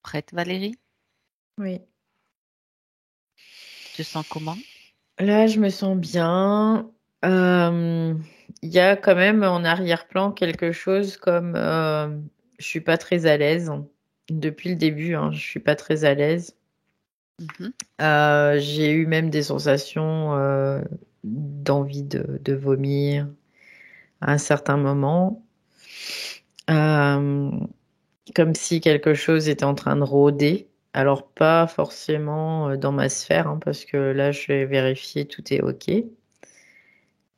Prête, Valérie? Oui. Tu te sens comment? Là, je me sens bien. Euh, Il y a quand même en arrière-plan quelque chose comme je suis pas très à l'aise. Depuis le début, hein, je suis pas très à l'aise. Mhm. J'ai eu même des sensations d'envie de vomir à un certain moment. Euh, Comme si quelque chose était en train de rôder. Alors pas forcément dans ma sphère, hein, parce que là, je vais vérifier, tout est OK.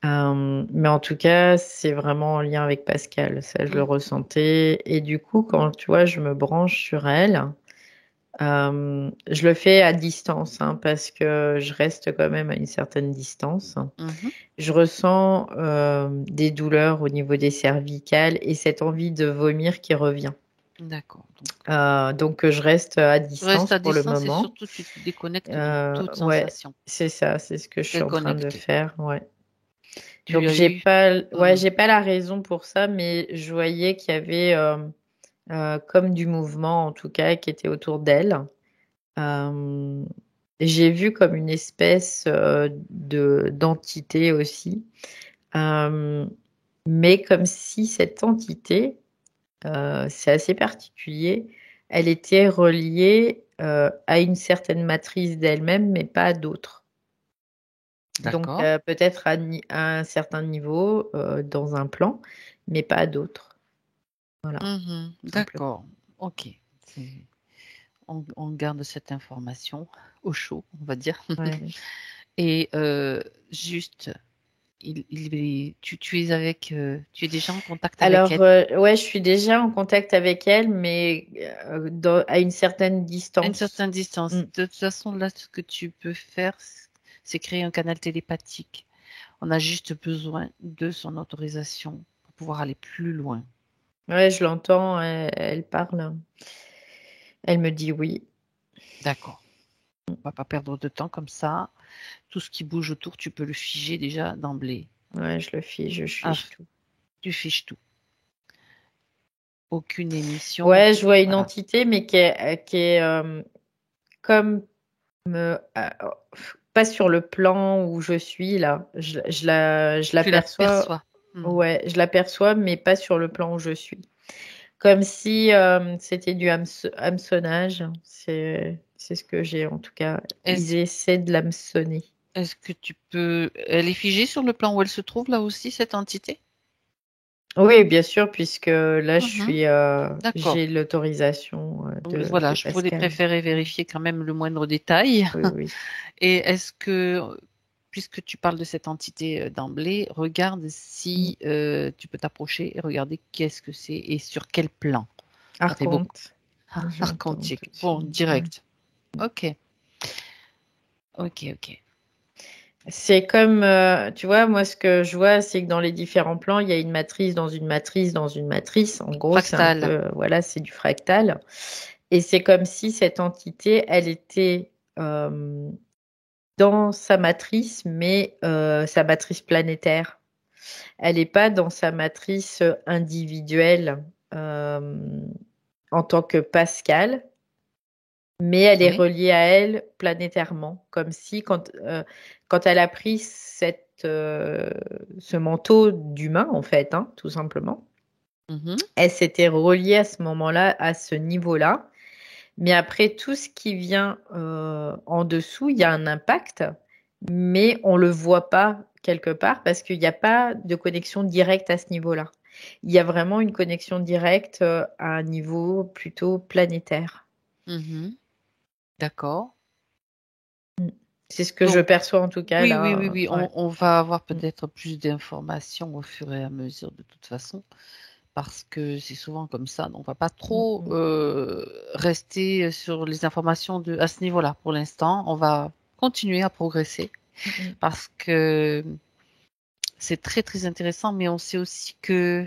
Mais en tout cas, c'est vraiment en lien avec Pascal. Ça, je le Mhm. ressentais. Et du coup, quand tu vois, je me branche sur elle, je le fais à distance, hein, parce que je reste quand même à une certaine distance. Mhm. Je ressens des douleurs au niveau des cervicales et cette envie de vomir qui revient. D'accord. Donc, Donc, je reste à tu restes distance à pour le distance et moment. surtout tu te déconnectes de toute Ouais, sensation. c'est ça, c'est ce que je suis en train de Déconnecté. faire. Ouais. Tu Donc as eu. Hmm. j'ai pas la raison pour ça, mais je voyais qu'il y avait comme du mouvement en tout cas qui était autour d'elle. Euh, j'ai vu comme une espèce de d'entité aussi, Euh, mais comme si cette entité, c'est assez particulier, elle était reliée à une certaine matrice d'elle-même, mais pas à d'autres. Donc D'accord. peut-être à un certain niveau dans un plan, mais pas à d'autres. Voilà, Mhm. tout simplement. D'accord. Ok. C'est- on garde cette information au chaud, on va dire. Ouais. Et juste, tu es avec, tu es déjà en contact avec Alors, elle ouais, je suis déjà en contact avec elle, mais à une certaine à une distance. certaine distance. Mm. De toute façon, là, ce que tu peux faire, c'est créer un canal télépathique. On a juste besoin de son autorisation pour pouvoir aller plus loin. Ouais, je l'entends, elle parle. Elle me dit oui. D'accord. On va pas perdre de temps comme ça. Tout ce qui bouge autour, tu peux le figer déjà d'emblée. Ouais, je le fiche, je Ah, fiche tout. tu fiches tout. Aucune émission. Ouais, je vois une Voilà. entité, mais qui est comme pas sur le plan où je suis là. Je Tu l'aperçois. l'aperçois. Hmm. Ouais, je l'aperçois, mais pas sur le plan où je suis. Comme si c'était du hameçonnage. C'est ce que j'ai en tout cas. Est-ce, Ils essaient de l'hameçonner. est-ce que tu peux... Elle est figée sur le plan où elle se trouve là aussi, cette entité? Oui, bien sûr, puisque là, Mhm. D'accord. j'ai l'autorisation Voilà, de je voulais Pascal. préférer vérifier quand même le moindre détail. Oui, oui. Et est-ce que, puisque tu parles de cette entité d'emblée, regarde Mm. si tu peux t'approcher et regarder qu'est-ce que c'est et sur quel plan. Ça fait beaucoup. Arconte, Ah, j'entends tout archontique. de Bon, suite. Ouais. direct. Ok, ok, ok. C'est comme, tu vois, moi, ce que je vois, c'est que dans les différents plans, il y a une matrice dans une matrice dans une matrice. En gros, c'est un Fractal. peu, voilà, c'est du fractal. Et c'est comme si cette entité, elle était dans sa matrice, mais sa matrice planétaire. Elle n'est pas dans sa matrice individuelle euh, en tant que Pascal, mais elle est Oui, reliée à elle planétairement, comme si quand elle a pris ce manteau d'humain, en fait, hein, tout simplement, mhm, elle s'était reliée à ce moment-là, à ce niveau-là. Mais après, tout ce qui vient en dessous, il y a un impact, mais on le voit pas quelque part parce qu'il n'y a pas de connexion directe à ce niveau-là. Il y a vraiment une connexion directe à un niveau plutôt planétaire. mhm. D'accord. C'est ce que je Donc, perçois en tout cas oui, oui, oui, là. oui. Ouais. On va avoir Mm, peut-être plus d'informations au fur et à mesure de toute façon, parce que c'est souvent comme ça. Donc, on va pas mm, trop mm, rester sur les informations à ce niveau-là pour l'instant. On va continuer à progresser mm, mm. parce que c'est très, très intéressant, mais on sait aussi que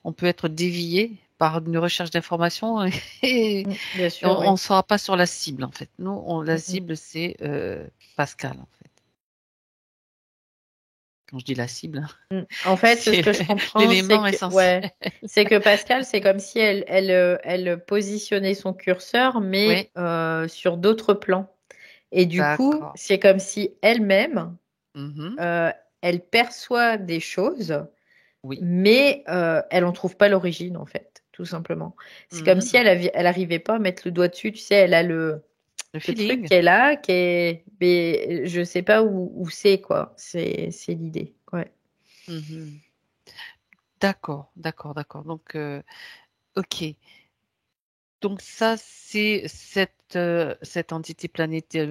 on peut être dévié par une recherche d'informations et, Bien et sûr, on ne oui. sera pas sur la cible, en fait. Nous, la Mm, mm. cible, c'est Pascal, en fait. Quand je dis la cible, En fait, ce c'est que je comprends, l'élément essentiel. c'est que Pascal, c'est comme si elle positionnait son curseur, mais Oui, sur d'autres plans. Et du coup, d'accord. c'est comme si elle-même, Mhm. euh, elle perçoit des choses, Oui. mais elle n'en trouve pas l'origine, en fait, tout simplement. C'est comme si Mhm. elle arrivait pas à mettre le doigt dessus, tu sais, elle a Le le truc feeling. qu'elle a, mais je sais pas où c'est, quoi. C'est l'idée. Ouais. Mhm. D'accord, d'accord, d'accord. Donc, ok. Donc ça, c'est cette entité planétaire,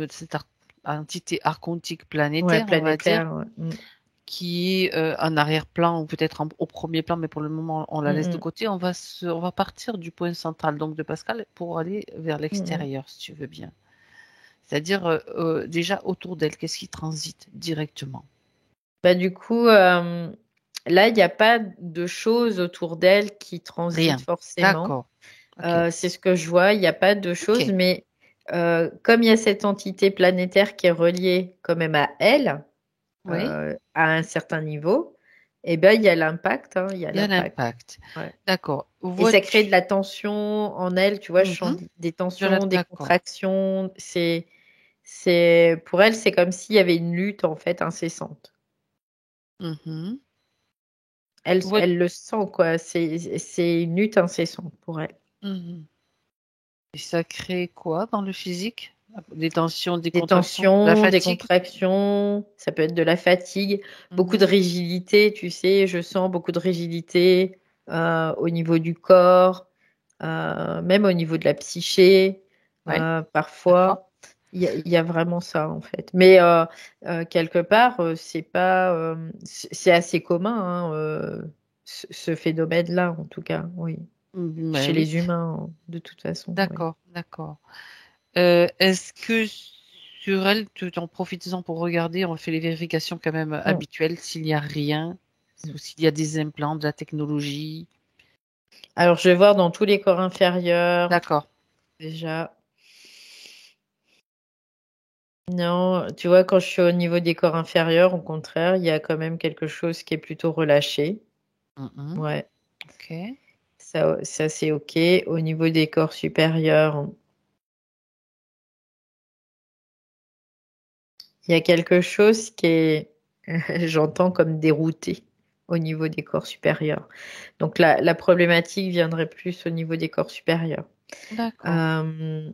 entité archontique Ouais, planétaire, on va dire, planétaire. Ouais. qui est en arrière-plan ou peut-être au premier plan, mais pour le moment, on la laisse de Mm, côté. On va partir du point central, donc de Pascal, pour aller vers mm, mm. l'extérieur, si tu veux bien. C'est-à-dire, déjà autour d'elle, qu'est-ce qui transite directement? Bah, du coup, là, il n'y a pas de choses autour d'elle qui transitent Rien. forcément. D'accord. Ok. C'est ce que je vois. Il n'y a pas de choses, Ok. mais comme il y a cette entité planétaire qui est reliée quand même à elle, Oui. à un certain niveau, eh ben, il y a l'impact, hein, il y a Il y a l'impact. l'impact. Ouais. D'accord. Et ça crée de Vois-tu? la tension en elle, tu vois, je sens Mhm. des tensions, des D'accord. contractions. Pour elle, c'est comme s'il y avait une lutte en fait incessante. Mhm. Vois- Elle le sent, quoi. C'est une lutte incessante pour elle. Mhm. Et ça crée quoi dans le physique? Des tensions, des Des contractions, la tensions, des fatigue? contractions, ça peut être de la fatigue, beaucoup de Mhm. rigidité, tu sais, je sens beaucoup de rigidité au niveau du corps, même au niveau de la psyché, Ouais. D'accord. parfois. Il y a vraiment ça, en fait. Mais quelque part, c'est pas, c'est assez commun, hein, ce phénomène-là, en tout cas, oui. Chez Ben oui. les humains, de toute façon, oui. D'accord. D'accord. Est-ce que sur elle, tu en profites-en pour regarder, on fait les vérifications quand même Mm. habituelles, s'il n'y a rien, ou s'il y a des implants, de la technologie. Alors, je vais voir dans tous les corps inférieurs, D'accord. déjà. Non, tu vois, quand je suis au niveau des corps inférieurs, au contraire, il y a quand même quelque chose qui est plutôt relâché. Mhm. Ouais, Ok. ça c'est OK. Au niveau des corps supérieurs, il y a quelque chose qui est, j'entends comme dérouté au niveau des corps supérieurs. Donc la problématique viendrait plus au niveau des corps supérieurs. D'accord. Euh,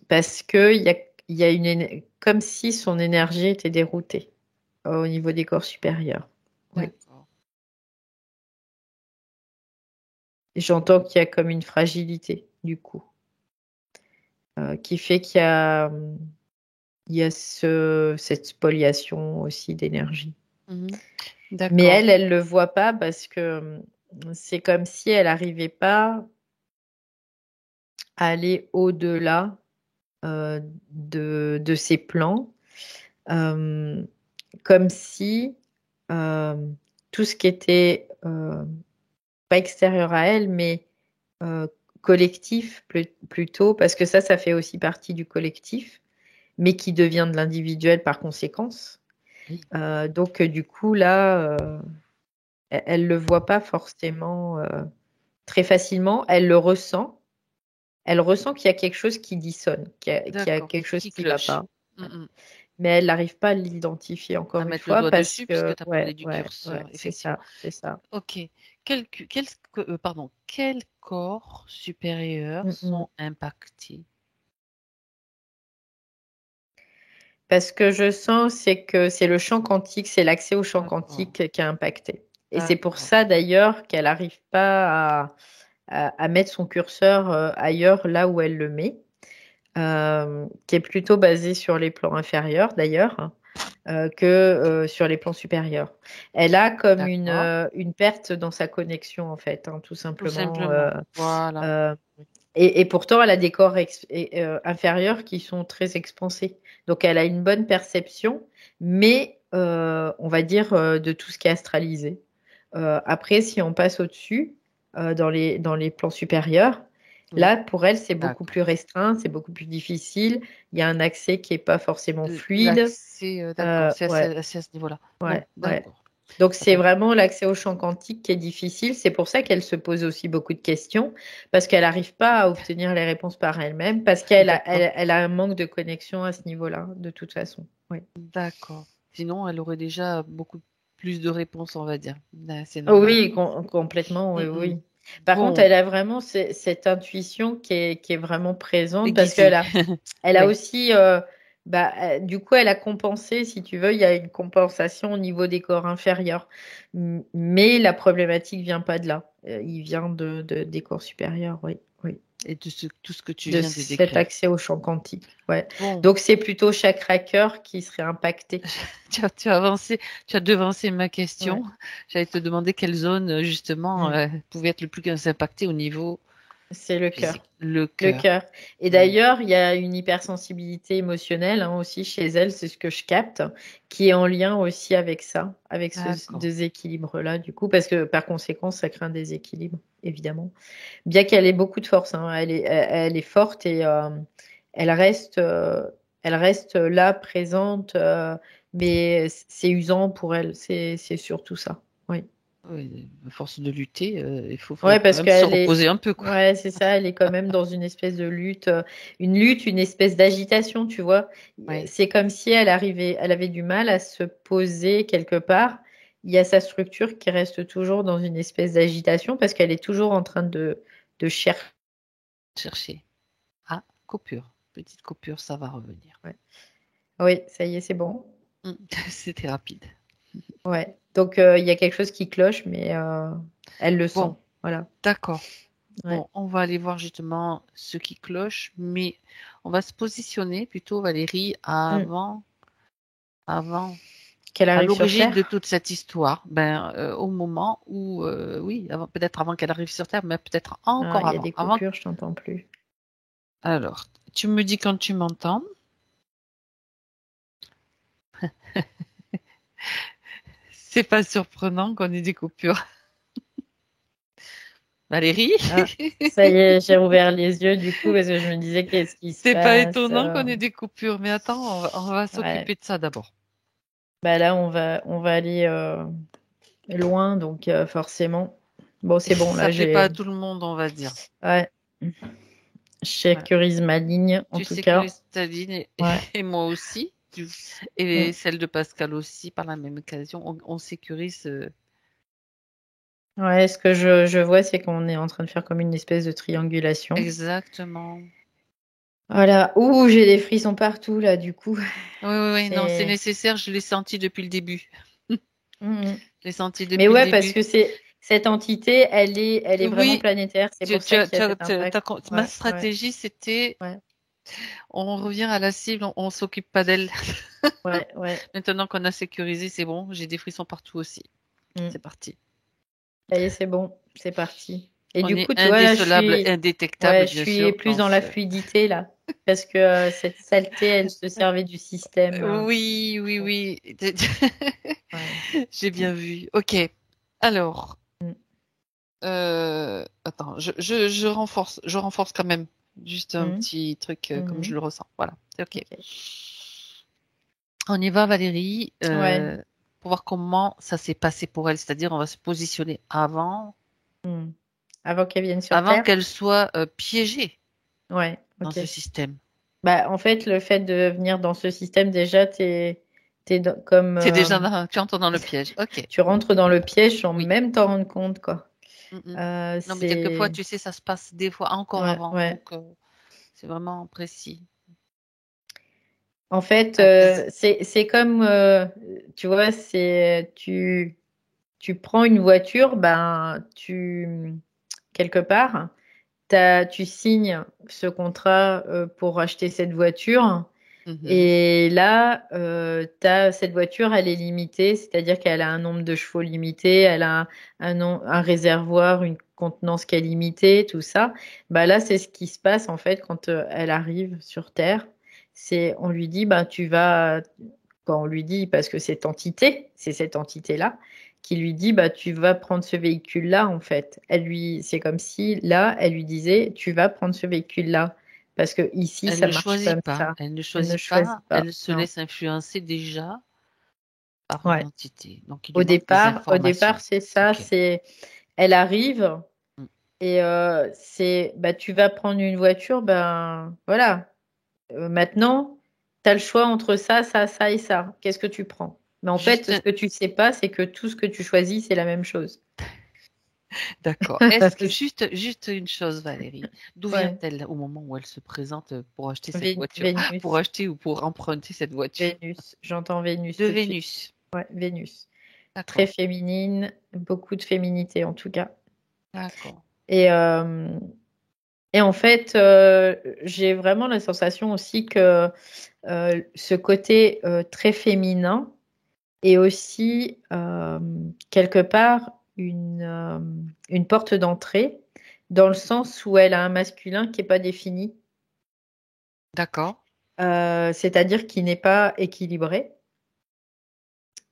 Parce que il y a comme si son énergie était déroutée au niveau des corps supérieurs. Oui. D'accord. Et j'entends qu'il y a comme une fragilité, du coup, qui fait il y a cette spoliation aussi d'énergie. Mhm. Mais D'accord. elle le voit pas parce que c'est comme si elle n'arrivait pas à aller au-delà de ses plans, euh, comme si euh, tout ce qui était pas extérieur à elle, mais euh, collectif plutôt, parce que ça fait aussi partie du collectif, mais qui devient de l'individuel par conséquence. Oui. Donc, du coup, là, elle le voit pas forcément très facilement. Elle le ressent. Elle ressent qu'il y a quelque chose qui dissonne, qu'il y a D'accord. quelque chose Qui qui va cloche. pas. Ouais. Mhm. Mais elle n'arrive pas à l'identifier À encore une mettre le fois doigt parce dessus, puisque que, tu as parlé du ouais, curseur, c'est effectivement. ça, c'est ça. Ok. Pardon, quels corps supérieurs Mm, mm. sont impactés? Parce que je sens, c'est que c'est le champ quantique, c'est l'accès au champ D'accord. quantique qui a impacté. Et c'est pour D'accord. ça d'ailleurs qu'elle n'arrive pas à mettre son curseur ailleurs, là où elle le met, qui est plutôt basé sur les plans inférieurs d'ailleurs, hein, que sur les plans supérieurs. Elle a comme D'accord. une perte dans sa connexion en fait, hein, tout Tout simplement. simplement. Voilà. Euh, et pourtant, elle a des corps inférieurs qui sont très expansés. Donc, elle a une bonne perception, mais on va dire de tout ce qui est astralisé. Après, si on passe au-dessus, dans les plans supérieurs, Oui, Là, pour elle, c'est beaucoup d'accord. plus restreint, c'est beaucoup plus difficile. Il y a un accès qui est pas forcément fluide. L'accès, d'accord, Ouais, c'est à ce niveau-là. Bon, ouais, ouais. d'accord. Donc, Ça c'est va être vraiment l'accès au champ quantique qui est difficile. C'est pour ça qu'elle se pose aussi beaucoup de questions, parce qu'elle n'arrive pas à obtenir les réponses par elle-même, parce d'accord, elle a un manque de connexion à ce niveau-là, de toute façon. Oui. d'accord. Sinon, elle aurait déjà beaucoup plus de réponses, on va dire. Là, c'est Oh normal. oui, complètement, oui, Mm, mm. oui. Par contre, Bon, elle a vraiment cette intuition qui est vraiment présente parce aiguisée. elle a Oui, aussi, du coup, elle a compensé, si tu veux, il y a une compensation au niveau des corps inférieurs. Mais la problématique vient pas de là. Il vient des corps supérieurs, oui, oui. et tout ce que tu De viens de cet décrire. accès au champ quantique. Ouais. Bon, Donc, c'est plutôt chakra cœur qui serait impacté. tu as avancé, tu as devancé ma Ouais. question. J'allais te demander quelle zone, justement, Mm. pouvait être le plus impactée au niveau C'est le cœur. physique. Le Le cœur. cœur. Et Hmm, d'ailleurs, il y a une hypersensibilité émotionnelle aussi chez elle, c'est ce que je capte, qui est en lien aussi avec ça, avec ce d'accord. déséquilibre-là, du coup, parce que par conséquent, ça crée un déséquilibre, évidemment. Bien qu'elle ait beaucoup de force, hein, elle est forte et elle reste, euh, elle reste là, présente, mais c'est usant pour elle, c'est surtout ça. Oui. Oui, à force de lutter, faudrait Ouais, quand parce même se qu'elle reposer est, un peu, quoi. ouais, c'est ça, elle est quand même dans une espèce de lutte, une espèce d'agitation, tu vois. Oui, C'est comme si elle avait du mal à se poser quelque part. Il y a sa structure qui reste toujours dans une espèce d'agitation parce qu'elle est toujours en train de chercher. chercher. Ah, coupure. Petite coupure, ça va revenir. Ouais. Oui, ça y est, c'est bon. Hmm, c'était rapide. Ouais. Donc, il y a quelque chose qui cloche, mais elle le sent. Bon, Voilà. d'accord. Ouais. Bon, on va aller voir justement ce qui cloche, mais on va se positionner plutôt, Valérie, Mm. avant, Qu'elle à arrive sur l'origine de Terre? toute cette histoire. Ben, au moment où, oui, peut-être avant qu'elle arrive sur Terre, mais peut-être Ah, encore il y a avant. des coupures, je t'entends plus. Alors, tu me dis quand tu m'entends. C'est pas surprenant qu'on ait des coupures. Valérie, Ah, ça y est, j'ai ouvert les yeux du coup parce que je me disais qu'est-ce qui se c'est pas passe. étonnant qu'on ait des coupures, mais attends, on va Ouais. s'occuper de ça d'abord. Bah là, on va aller loin, donc forcément. Bon, c'est bon, Ça là, plaît pas à tout le monde, on va dire. ouais, je Voilà. sécurise ma ligne en Tu tout cas. sécurises ta ligne Ouais. et moi aussi, et Mm. celle de Pascal aussi, par la même occasion. On sécurise Ouais, ce que je vois, c'est qu'on est en train de faire comme une espèce de triangulation. exactement. Voilà. Ouh, j'ai des frissons partout là, du coup. Oui, oui, oui, non, c'est C'est. nécessaire, je l'ai senti depuis le début. Mm. Je l'ai senti Mais depuis le ouais, parce début. que c'est cette entité, elle est vraiment Oui, planétaire. C'est pour ça qu'il y a cet impact. ma Ouais, ouais, stratégie, c'était ouais, on revient à la cible, on s'occupe pas d'elle. ouais, ouais. Maintenant qu'on a sécurisé, c'est bon, j'ai des frissons partout aussi. Mm. C'est parti. Ça y est, c'est bon, c'est parti. Et On du est coup, tu vois, là, indécelable, ouais, indétectable, je bien suis sûr, plus dans dans la ce. fluidité, là. Parce que cette saleté, elle se servait du système. Oui, oui, Bon, oui. ouais. J'ai bien vu. Ok. Alors, Mm. attends, je renforce quand même. Juste un Mm. petit truc comme je Mhm. le ressens. Voilà. C'est ok. Ok. On y va, Valérie, Ouais. pour voir comment ça s'est passé pour elle. C'est-à-dire, on va se positionner Mm. Avant qu'elle vienne sur avant Terre? qu'elle soit piégée Ouais, dans ok. ce système. Bah, en fait, le fait de venir dans ce système, déjà, comme C'est déjà tu entres dans le piège. Ok. tu rentres dans le piège sans Oui. même t'en rendre compte, quoi. Mm, mm. Non, mais quelquefois, C'est, tu sais, ça se passe des fois encore ouais, avant. ouais. Donc, c'est vraiment précis. En fait, Ah, vas-y. c'est comme, tu vois, tu prends une voiture, ben, quelque part, tu signes ce contrat pour acheter cette voiture. Mhm. Et là, cette voiture, elle est limitée, c'est-à-dire qu'elle a un nombre de chevaux limité, elle a un réservoir, une contenance qui est limitée, tout ça. Bah là, c'est ce qui se passe en fait quand elle arrive sur Terre. On lui dit, bah tu vas, quand on lui dit, parce que c'est cette entité-là qui lui dit, bah, tu vas prendre ce véhicule-là, en fait. C'est comme si, là, elle lui disait, tu vas prendre ce véhicule-là. Parce que ici, Elle ça ne marche choisit comme pas. ça. Elle ne Elle ne choisit choisit pas. pas. Elle se Non. laisse influencer déjà par une Ouais. entité. Donc, il lui Au manque des départ, informations. c'est ça. Ok. Elle arrive Mm. et bah, tu vas prendre une voiture, ben voilà. Maintenant, tu as le choix entre ça, ça, ça et ça. Qu'est-ce que tu prends? Mais en fait, Juste, ce que tu sais pas, c'est que tout ce que tu choisis, c'est la même chose. d'accord. Est-ce que juste une chose, Valérie, d'où Ouais. vient-elle au moment où elle se présente pour acheter cette voiture, pour Vénus. acheter ou pour emprunter cette voiture? Vénus. J'entends Vénus De tout de suite. Vénus. Ouais, Vénus. Très D'accord. féminine, beaucoup de féminité en tout cas. D'accord. Et, et en fait, j'ai vraiment la sensation aussi que ce côté très féminin est aussi quelque part une porte d'entrée, dans le sens où elle a un masculin qui n'est pas défini, D'accord. c'est-à-dire qui n'est pas équilibré.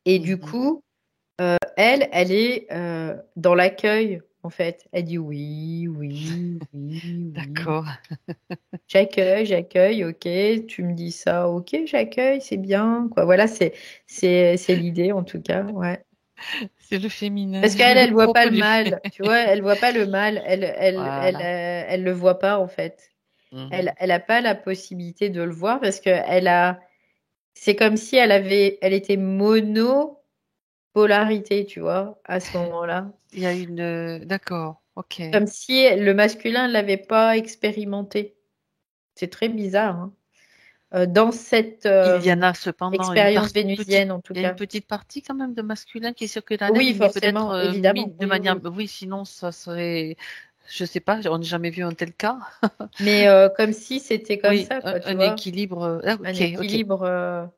Et du Mhm. coup, elle est dans l'accueil, en fait. Elle dit oui, oui, oui, oui. D'accord. J'accueille, ok, tu me dis ça, ok, j'accueille, c'est bien, quoi. Voilà, c'est l'idée, en tout cas, ouais. C'est le féminin, Parce qu'elle, le elle voit pas propre le du mal, tu vois, elle voit pas le mal, Voilà. elle le voit pas, en fait. Mhm. Elle a pas la possibilité de le voir parce que c'est comme si elle était monopolarité, tu vois, à ce moment-là. Il y a une... D'accord. Ok. Comme si le masculin ne l'avait pas expérimenté. C'est très bizarre, hein. Dans cette Il y en a cependant expérience petite, vénusienne, en tout il y a une cas. petite partie quand même de masculin qui circule à Oui, l'aile, mais peut-être forcément, mis évidemment. de Oui, oui, manière, oui. oui, sinon ça serait, je sais pas, on n'a jamais vu un tel cas. Mais comme si c'était comme Oui, ça, quoi, tu un vois. équilibre. Ah, Un ok, ok. équilibre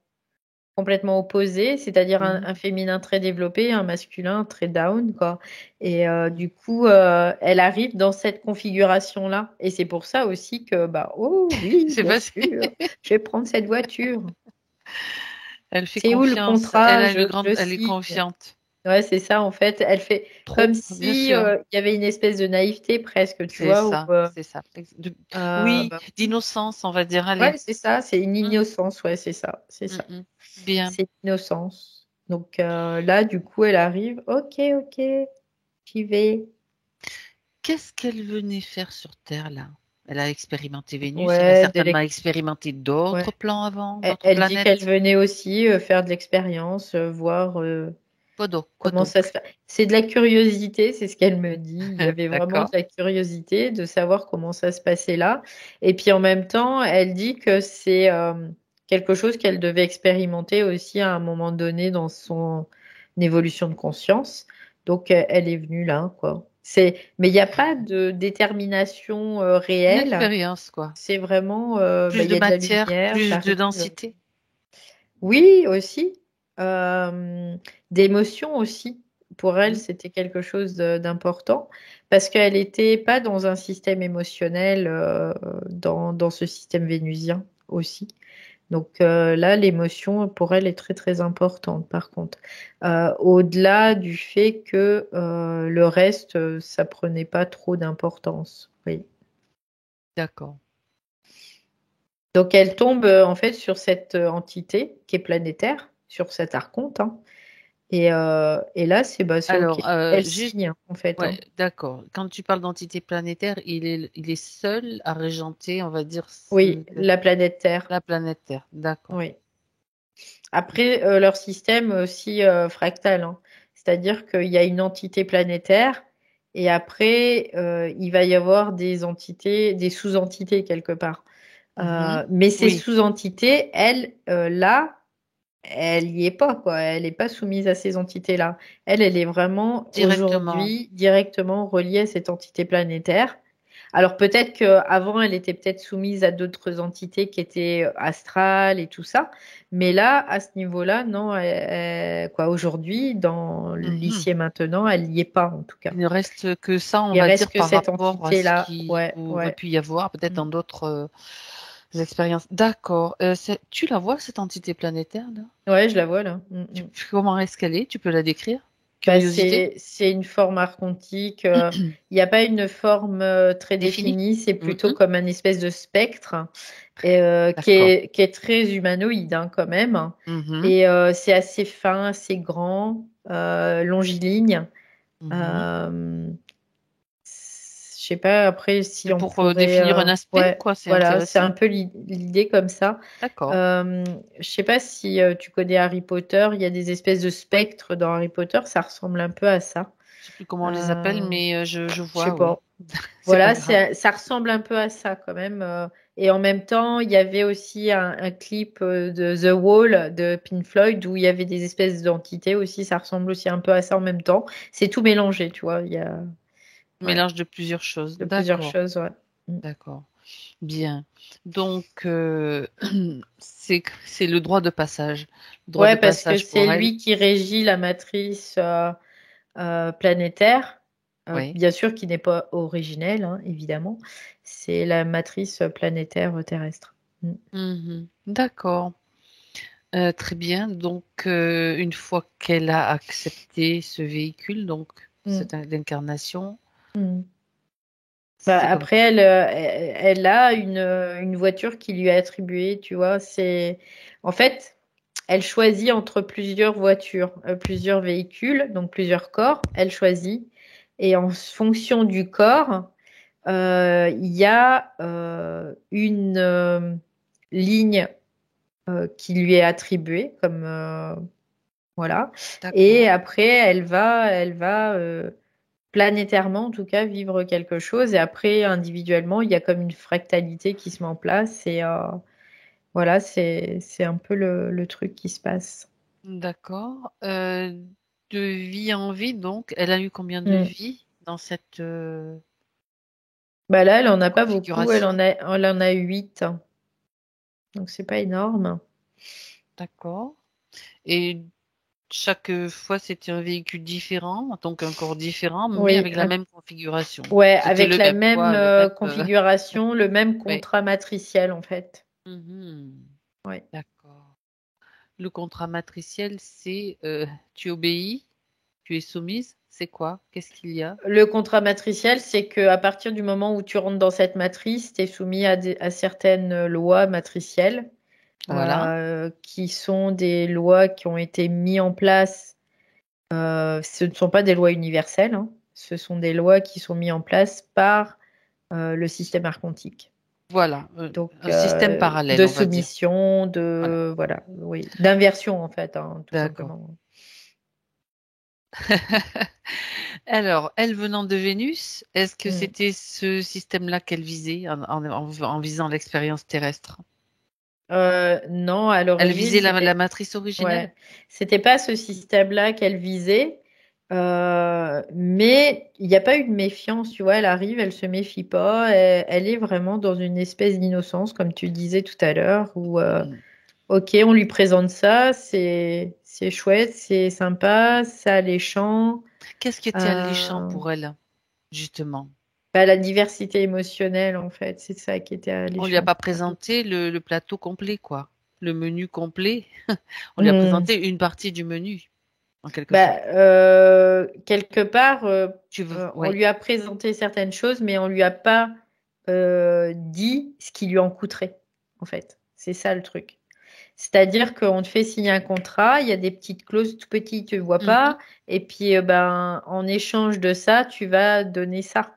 complètement opposé, c'est-à-dire Mhm. un féminin très développé, un masculin très down, quoi. Et du coup, elle arrive dans cette configuration-là. Et c'est pour ça aussi que, bah, oh oui, C'est bien passé. sûr, je vais prendre cette voiture. Elle fait C'est où le confiance. Elle contrat? a une grande, Je elle est signe. confiante. Ouais, c'est ça, en fait. Elle fait comme Trop, bien si sûr. il y avait une espèce de naïveté presque, tu C'est vois, où, ça, c'est ça. Oui, bah, d'innocence, on va dire. Allez. ouais, c'est ça, c'est une Mm, innocence, ouais, c'est ça, c'est mm, ça. mm. Bien. C'est l'innocence. Donc là, du coup, elle arrive. Ok, ok, j'y vais. Qu'est-ce qu'elle venait faire sur Terre là? Elle a expérimenté Vénus, elle a Ouais, certainement expérimenté ouais. d'autres plans avant, d'autres Elle dit qu'elle planètes. venait aussi faire de l'expérience, voir Quoi comment ça donc? se fait. C'est de la curiosité, c'est ce qu'elle me dit. Il y avait vraiment de D'accord. la curiosité de savoir comment ça se passait là. Et puis en même temps, elle dit que c'est quelque chose qu'elle devait expérimenter aussi à un moment donné dans son évolution de conscience. Donc elle est venue là, quoi. Mais il n'y a pas de détermination Une réelle. expérience, quoi. C'est vraiment, bah, Plus il de y a de la matière, lumière, ça plus de arrive. densité. Oui, aussi. Euh, D'émotion aussi. Pour elle, Hmm. c'était quelque chose d'important parce qu'elle n'était pas dans un système émotionnel, dans ce système vénusien aussi. Donc là, l'émotion, pour elle, est très, très importante, par contre. Au-delà du fait que le reste, ça prenait pas trop d'importance. Oui. D'accord. Donc elle tombe en fait sur cette entité qui est planétaire, sur cet archonte, hein. Et là, c'est OK. Alors, Elle juste, signe, en fait, ouais, hein. d'accord. Quand tu parles d'entité planétaire, il est seul à régenter, on va dire, Oui, la planète Terre. la planète Terre. D'accord. Oui. Après, leur système aussi fractal, hein. C'est-à-dire qu'il y a une entité planétaire et après, il va y avoir des entités, des sous-entités quelque part. Mhm. Mais ces Oui, sous-entités, elles, là, elle y est pas, quoi. Elle n'est pas soumise à ces entités-là. Elle est vraiment directement. aujourd'hui directement reliée à cette entité planétaire. Alors peut-être qu'avant, elle était peut-être soumise à d'autres entités qui étaient astrales et tout ça. Mais là, à ce niveau-là, non, quoi, aujourd'hui, dans Mhm. l'ici et maintenant, elle n'y est pas, en tout cas. Il ne reste que ça, on Il va reste dire, que par cette rapport à ce entité-là. qui Ouais, aurait ouais. pu y avoir, peut-être Mm. dans d'autres expériences. D'accord. Tu la vois, cette entité planétaire, là? Ouais, je la vois là. Mm, mm. Comment est-ce qu'elle est? Tu peux la décrire? Curiosité c'est une forme archontique. Il n'y a pas une forme très définie. définie, c'est plutôt Mhm. comme un espèce de spectre et, D'accord. qui est très humanoïde hein, quand même. Mhm. Et c'est assez fin, assez grand, longiligne. Mhm. Euh, je sais pas après si C'est on pour pourrait. définir un aspect, Ouais, quoi. C'est voilà, c'est un intéressant. peu l'idée comme ça. D'accord. Je sais pas si tu connais Harry Potter. Il y a des espèces de spectres dans Harry Potter. Ça ressemble un peu à ça. Je sais plus comment on les appelle, Euh, mais je je sais vois, oui. pas. C'est pas Voilà, grave. ça ressemble un peu à ça quand même. Et en même temps, il y avait aussi un clip de The Wall de Pink Floyd où il y avait des espèces d'entités aussi. Ça ressemble aussi un peu à ça en même temps. C'est tout mélangé, tu vois. Il y a ouais, Mélange de plusieurs choses. de plusieurs D'accord. choses. Ouais. Mm. D'accord. Bien. Donc, c'est le droit de passage. Le droit de Ouais, parce que passage c'est pour elle. lui qui régit la matrice planétaire. Oui. Bien sûr, qui n'est pas originelle, hein, évidemment. C'est la matrice planétaire terrestre. Mm. Mhm. D'accord. Très bien. Donc, une fois qu'elle a accepté ce véhicule, donc Mm. cette incarnation, Mm. Bah, c'est comme après, elle a une voiture qui lui est attribuée, tu vois. En fait, elle choisit entre plusieurs voitures, plusieurs véhicules, donc plusieurs corps. Elle choisit. Et en fonction du corps, il y a une ligne qui lui est attribuée, comme voilà. Et d'accord. après, elle va planétairement en tout cas vivre quelque chose et après individuellement il y a comme une fractalité qui se met en place et voilà c'est un peu le truc qui se passe. D'accord. De vie en vie, donc, elle a eu combien de Hmm. vies dans cette Bah là elle en a pas beaucoup, configuration? elle en a 8 donc c'est pas énorme. D'accord. Et chaque fois, c'était un véhicule différent, donc un corps différent, mais Oui, avec la même configuration. ouais C'était avec le la même, même quoi, le même. configuration, le même Oui. contrat matriciel en fait. Mhm. Ouais. D'accord. Le contrat matriciel, c'est tu obéis, tu es soumise, c'est quoi? Qu'est-ce qu'il y a? Le contrat matriciel, c'est que à partir du moment où tu rentres dans cette matrice, tu es soumis à certaines lois matricielles, Voilà. qui sont des lois qui ont été mises en place. Ce ne sont pas des lois universelles, hein. Ce sont des lois qui sont mises en place par le système archontique. Voilà. Donc, Un système parallèle, de on va dire. soumission, Voilà. voilà, oui, d'inversion en fait, hein, tout D'accord. simplement. Alors, elle venant de Vénus, est-ce que Hmm. c'était ce système-là qu'elle visait en visant l'expérience terrestre? Non, à Elle l'origine, visait la c'était matrice originelle? ouais, c'était pas ce système-là qu'elle visait, mais il n'y a pas eu de méfiance, tu vois. Elle arrive, elle se méfie pas, elle est vraiment dans une espèce d'innocence, comme tu disais tout à l'heure, où ok, on lui présente ça, c'est chouette, c'est sympa, ça alléchant. Qu'est-ce qui était alléchant Euh, pour elle, justement? Bah, la diversité émotionnelle, en fait, c'est ça qui était On lui a alléchant. pas présenté le plateau complet, quoi. Le menu complet. On lui a Hmm. présenté une partie du menu, en quelque sorte. Bah, quelque part, Tu veux, on oui. lui a présenté certaines choses, mais on lui a pas dit ce qui lui en coûterait, en fait. C'est ça le truc. C'est-à-dire qu'on te fait signer un contrat, il y a des petites clauses tout petites, tu ne vois Mhm. pas, et puis ben, en échange de ça, tu vas donner ça.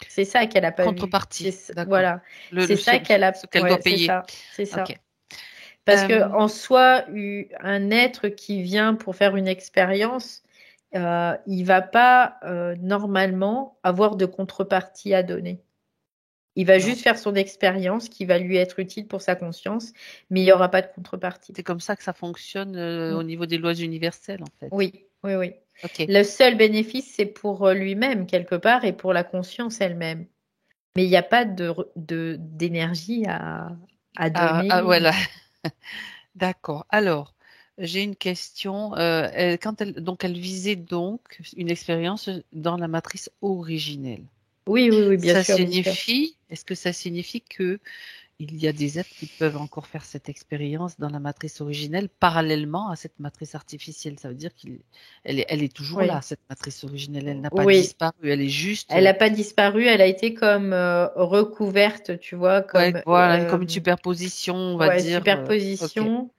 C'est ça qu'elle a pas vu. Contrepartie, d'accord. Voilà, c'est ça qu'elle a. Ce qu'elle doit Ouais, c'est payer. ça, c'est ça. Ok. Parce que Euh, en soi, un être qui vient pour faire une expérience, il va pas normalement avoir de contrepartie à donner. Il va non, juste faire son expérience qui va lui être utile pour sa conscience, mais il n'y aura pas de contrepartie. c'est comme ça que ça fonctionne Mm. au niveau des lois universelles, en fait. Oui, oui, oui. Ok. Le seul bénéfice, c'est pour lui-même, quelque part, et pour la conscience elle-même. Mais il n'y a pas d'énergie à donner. Voilà. D'accord. Alors, j'ai une question. Donc, elle visait donc une expérience dans la matrice originelle. Oui, oui, oui, bien Ça sûr, bien sûr. signifie, est-ce que ça signifie que il y a des êtres qui peuvent encore faire cette expérience dans la matrice originelle parallèlement à cette matrice artificielle. Ça veut dire elle est toujours Oui, là, cette matrice originelle. Elle n'a pas oui. disparu. Elle est juste, Elle n'a pas disparu, elle a été comme recouverte, tu vois, ouais, comme voilà, comme une superposition, on va ouais, dire. Ok. superposition.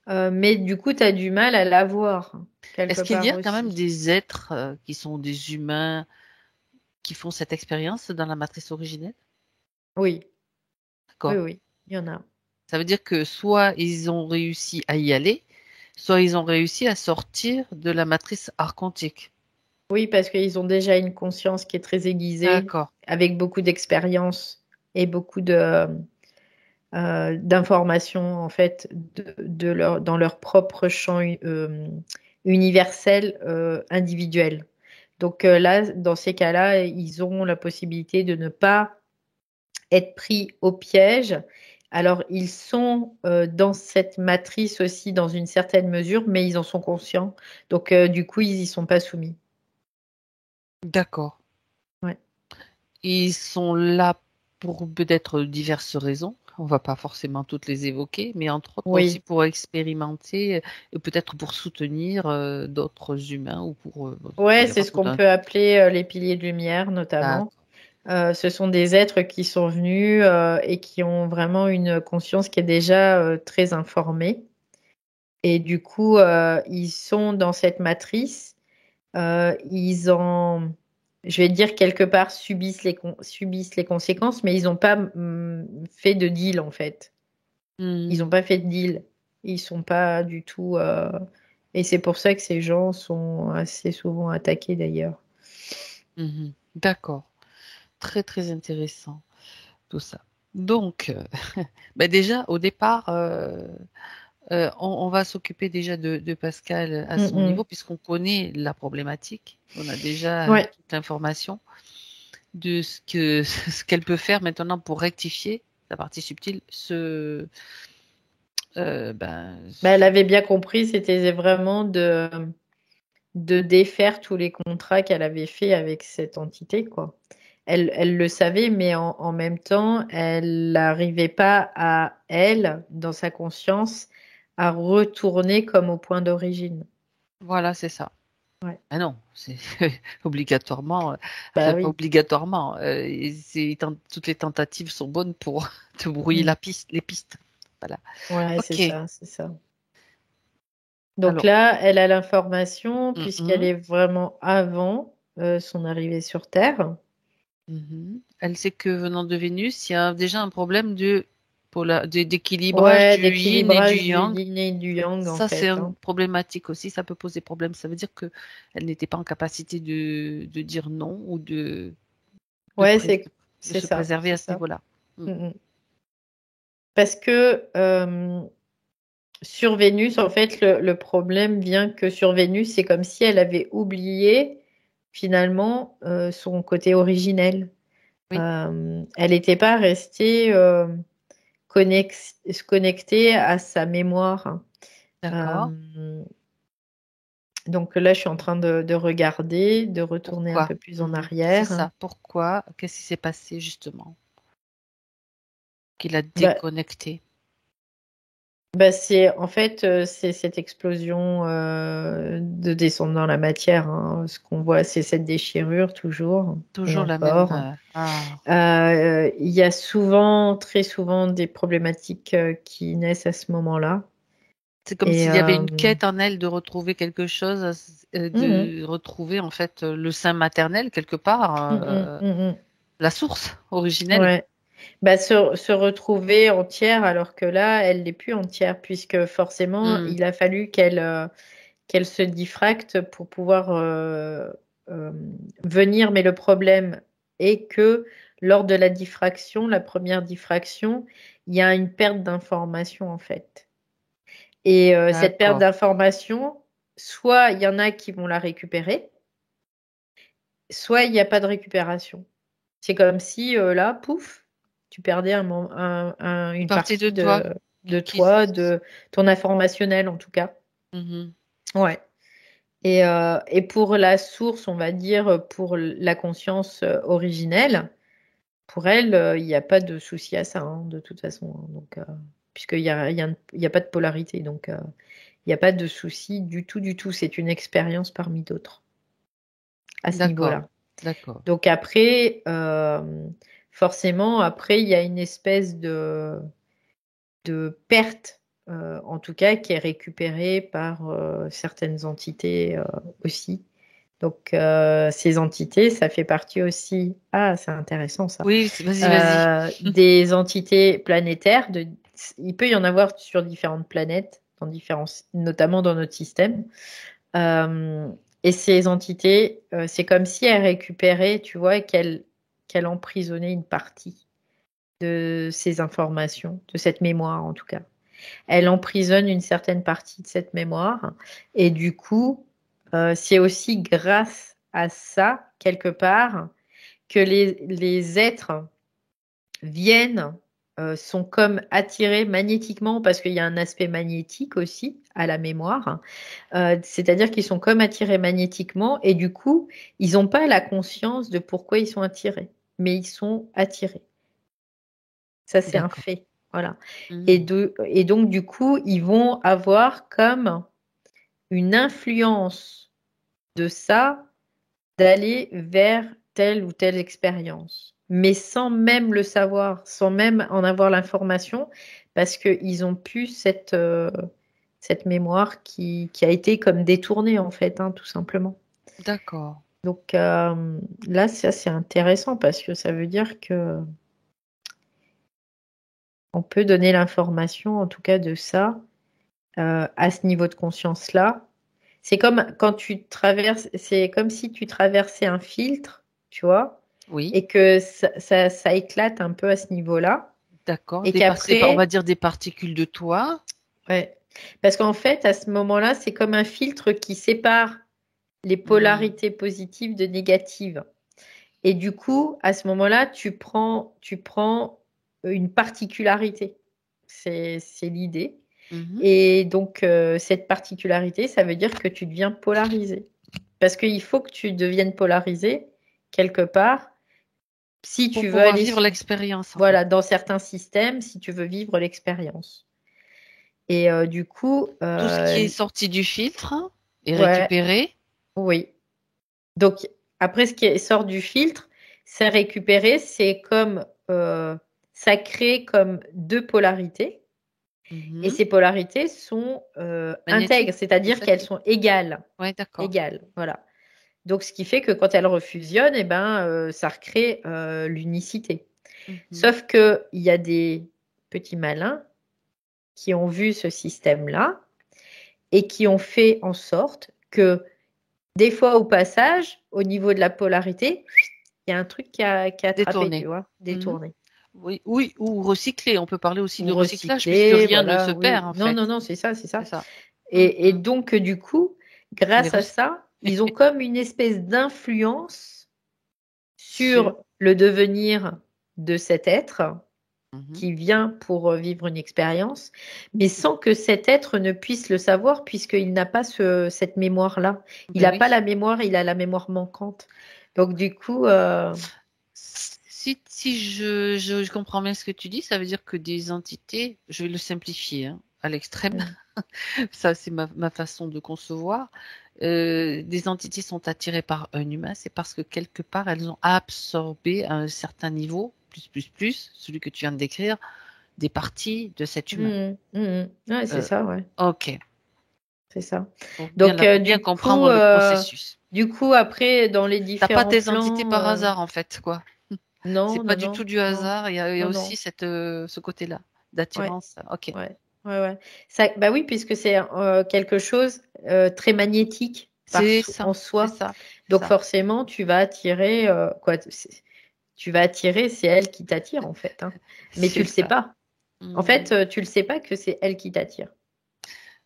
Mais du coup, tu as du mal à la voir, quelque Est-ce qu'il y part a quand même aussi. des êtres qui sont des humains qui font cette expérience dans la matrice originelle? Oui, oui, D'accord. oui, il y en a. Ça veut dire que soit ils ont réussi à y aller, soit ils ont réussi à sortir de la matrice archontique. Oui, parce qu'ils ont déjà une conscience qui est très aiguisée, D'accord. avec beaucoup d'expérience et beaucoup d'informations, en fait, dans leur propre champ universel individuel. Donc là, dans ces cas-là, ils ont la possibilité de ne pas être pris au piège. Alors, ils sont dans cette matrice aussi dans une certaine mesure, mais ils en sont conscients. Donc, du coup, ils y sont pas soumis. D'accord. Ouais. Ils sont là pour peut-être diverses raisons. On va pas forcément toutes les évoquer, mais entre autres aussi Oui. pour expérimenter et peut-être pour soutenir d'autres humains ou pour Ouais, des c'est ce raisons qu'on d'un. peut appeler les piliers de lumière, notamment. D'accord. Ce sont des êtres qui sont venus et qui ont vraiment une conscience qui est déjà très informée. Et du coup, ils sont dans cette matrice. Ils en, je vais dire quelque part, subissent les conséquences, mais ils n'ont pas fait de deal, en fait. Ils n'ont Mhm. pas fait de deal. Ils sont pas du tout. Et c'est pour ça que ces gens sont assez souvent attaqués, d'ailleurs. Mhm. D'accord. Très très intéressant tout ça. Donc, bah déjà au départ, on va s'occuper déjà de Pascal à Mm, son mm. niveau puisqu'on connaît la problématique. On a déjà Ouais. toute l'information de ce qu'elle peut faire maintenant pour rectifier la partie subtile. Ben, Bah, elle avait bien compris, c'était vraiment de défaire tous les contrats qu'elle avait fait avec cette entité, quoi. Elle le savait, mais en même temps, elle n'arrivait pas à elle, dans sa conscience, à retourner comme au point d'origine. voilà, c'est ça. Ouais. Ah non, c'est obligatoirement, Bah enfin pas oui. obligatoirement. Toutes les tentatives sont bonnes pour te brouiller Mm. les pistes. Voilà. Ouais, c'est Ok. ça, c'est ça. Donc Alors, là, elle a l'information puisqu'elle mhm, est vraiment avant son arrivée sur Terre. mhm. Elle sait que venant de Vénus, il y a déjà un problème d'équilibrage Ouais, du yin et du d'équilibrage du yang. yin et du yang, en Ça, c'est fait, une hein. problématique aussi. Ça peut poser problème. Ça veut dire que elle n'était pas en capacité de dire non ou de, Ouais, pré- de c'est se ça, préserver c'est à ce ça. niveau-là. Mm. Mm, mm. Parce que sur Vénus, en fait, le problème vient que sur Vénus, c'est comme si elle avait oublié finalement son côté originel. Oui, Elle n'était pas restée connectée à sa mémoire. d'accord. Euh, donc là, je suis en train de regarder, de retourner un Pourquoi? peu plus en Mhm. C'est arrière. ça. Pourquoi? Qu'est-ce qui s'est passé justement? Qu'il a Bah, déconnecté. Bah, c'est en fait c'est cette explosion de descendre dans la matière, hein. Ce qu'on voit, c'est cette déchirure toujours et Toujours la même. encore. Ah. Il y a souvent, très souvent, des problématiques qui naissent à ce moment-là. C'est comme Et s'il y avait une quête en elle de retrouver quelque chose, mhm, de retrouver en fait le sein maternel quelque part, mhm, mhm. la source originelle. Ouais. Bah, se retrouver entière alors que là, elle n'est plus entière puisque forcément, Hmm. il a fallu qu'elle se diffracte pour pouvoir euh, venir. Mais le problème est que lors de la diffraction, la première diffraction, il y a une perte d'information en fait. Et cette perte D'accord. d'information, soit il y en a qui vont la récupérer, soit il n'y a pas de récupération. C'est comme si là, pouf, tu perdais Une une partie de partie toi de qui. toi, de ton informationnel en tout cas. Mhm. Ouais. Et pour la source, on va dire, pour la conscience originelle, pour elle, il n'y a pas de souci à ça, hein, de toute façon, hein. Donc, puisqu'il y a pas de polarité, donc il n'y a pas de souci du tout, du tout. C'est une expérience parmi d'autres à ce D'accord, niveau-là. d'accord, Donc après, forcément, après, il y a une espèce de perte, en tout cas, qui est récupérée par certaines entités aussi. Donc, ces entités, ça fait partie aussi, ah, c'est intéressant ça, oui, vas-y, vas-y. des entités planétaires. Il peut y en avoir sur différentes planètes, notamment dans notre système. Euh, et ces entités, c'est comme si elles récupéraient, tu vois, qu'elles emprisonnaient une partie de ces informations, de cette mémoire en tout cas. Elle emprisonne une certaine partie de cette mémoire. Et du coup, c'est aussi grâce à ça, quelque part, que les êtres viennent, sont comme attirés magnétiquement, parce qu'il y a un aspect magnétique aussi à la mémoire. C'est-à-dire qu'ils sont comme attirés magnétiquement et du coup, ils n'ont pas la conscience de pourquoi ils sont attirés, mais ils sont attirés. Ça, c'est un D'accord. fait. Voilà. Mhm. Et donc, du coup, ils vont avoir comme une influence de ça, d'aller vers telle ou telle expérience, mais sans même le savoir, sans même en avoir l'information, parce qu'ils ont pu cette mémoire qui a été comme détournée, en fait, hein, tout simplement. D'accord. Donc là, ça, c'est intéressant parce que ça veut dire que on peut donner l'information, en tout cas, de ça, à ce niveau de conscience-là. C'est comme quand tu traverses, c'est comme si tu traversais un filtre, tu vois, Oui, et que ça éclate un peu à ce niveau-là. d'accord. Et On va qu'après, dire des particules de toi. ouais, parce qu'en fait, à ce moment-là, c'est comme un filtre qui sépare les Hmm. polarités positives de négatives. Et du coup, à ce moment-là, tu prends une particularité. C'est l'idée. Mhm. Et donc, cette particularité, ça veut dire que tu deviens polarisé. Parce qu'il faut que tu deviennes polarisé quelque part si Pour tu veux pouvoir aller, vivre l'expérience, en fait. voilà, dans certains systèmes, si tu veux vivre l'expérience. Et du coup, Tout ce qui est sorti du filtre est ouais, récupéré. oui. Donc, après, ce qui sort du filtre, c'est récupéré, c'est comme, ça crée comme deux polarités. Et Mhm. ces polarités sont intègres, Magnétique, c'est c'est-à-dire ça? qu'elles sont égales. Oui, d'accord. Égales, voilà. Donc, ce qui fait que quand elles refusionnent, eh ben, ça recrée l'unicité. Mhm. Sauf qu'il y a des petits malins qui ont vu ce système-là et qui ont fait en sorte que des fois au passage, au niveau de la polarité, il y a un truc qui a attrapé, tu Détourné. vois, Mhm. détourné. Oui, oui, ou recyclé. On peut parler aussi de Ou recyclage puisque recyclé, rien ne se voilà, perd, oui. en Non, fait. non, non, c'est ça, c'est C'est ça. ça. Et Mhm. donc, du coup, On est grâce à recyclé ça, ils ont comme une espèce d'influence sur. sur le devenir de cet être Mhm. qui vient pour vivre une expérience, mais sans que cet être ne puisse le savoir, puisqu'il n'a pas cette mémoire-là. Il Ben n'a oui. pas la mémoire, il a la mémoire manquante. Donc, du coup, Si je comprends bien ce que tu dis, ça veut dire que des entités, je vais le simplifier hein, à l'extrême, mm, ça c'est ma façon de concevoir, des entités sont attirées par un humain, c'est parce que quelque part elles ont absorbé à un certain niveau, celui que tu viens de décrire, des parties de cet humain. ouais, c'est Euh, ça, ouais, ok, c'est ça. pour Donc, bien comprendre le processus. du coup, après, dans les T'as pas différents tes entités plans, par hasard en fait, quoi. C'est non, pas non, du tout non, du non, hasard, il y a non, aussi non, ce côté-là ouais. d'attirance. Ok. Ouais, ouais, ouais. Ça, bah oui, puisque c'est quelque chose très magnétique C'est en ça, c'est soi. ça, c'est Donc ça. forcément, tu vas attirer quoi? Tu vas attirer, c'est elle qui t'attire en fait, hein. Mais tu C'est le sais ça. pas. En Hmm. fait, tu le sais pas que c'est elle qui t'attire.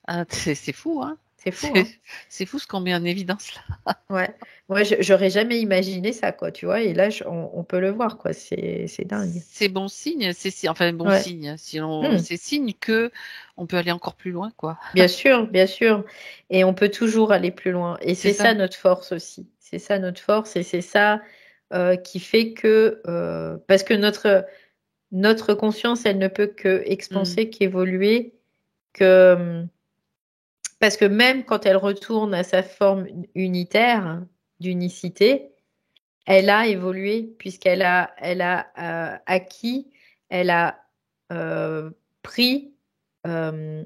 Ah, c'est fou, hein? C'est fou, C'est hein? c'est fou ce qu'on met en évidence là. Ouais. Moi, j'aurais jamais imaginé ça, quoi, tu vois. Et là, on peut le voir, quoi. C'est dingue. C'est bon signe, enfin bon Ouais. signe. Hmm. C'est signe que on peut aller encore plus loin, quoi. Bien sûr, bien sûr. Et on peut toujours aller plus loin. Et C'est c'est ça ça. notre force aussi. C'est ça notre force et c'est ça. qui fait que parce que notre conscience, elle ne peut que expanser, qu'évoluer, que parce que même quand elle retourne à sa forme unitaire, d'unicité, elle a évolué puisqu'elle a acquis, elle a pris, euh,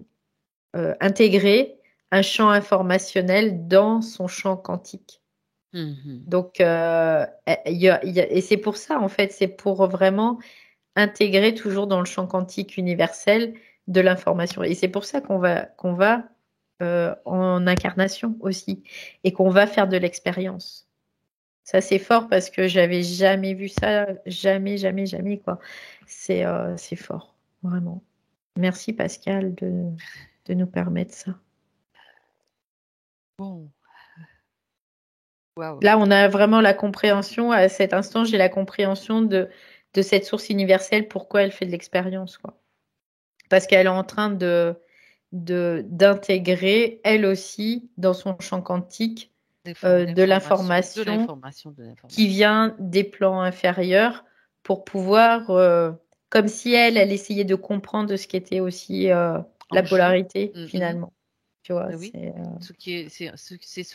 intégré un champ informationnel dans son champ quantique. Mhm. Donc, et c'est pour ça, en fait, c'est pour vraiment intégrer toujours dans le champ quantique universel de l'information. Et c'est pour ça qu'on va en incarnation aussi et qu'on va faire de l'expérience. Ça, c'est fort parce que j'avais jamais vu ça, jamais, jamais, jamais, quoi. C'est fort, vraiment. Merci Pascal de nous permettre ça. Bon, waouh. Là, on a vraiment la compréhension, à cet instant, j'ai la compréhension de cette source universelle, pourquoi elle fait de l'expérience, quoi. Parce qu'elle est en train d'intégrer, elle aussi, dans son champ quantique, de De l'information l'information, de qui l'information. vient des plans inférieurs pour pouvoir, comme si elle essayait de comprendre ce qu'était aussi la En jeu. polarité, Mhm. finalement. Tu vois, Oui. C'est ce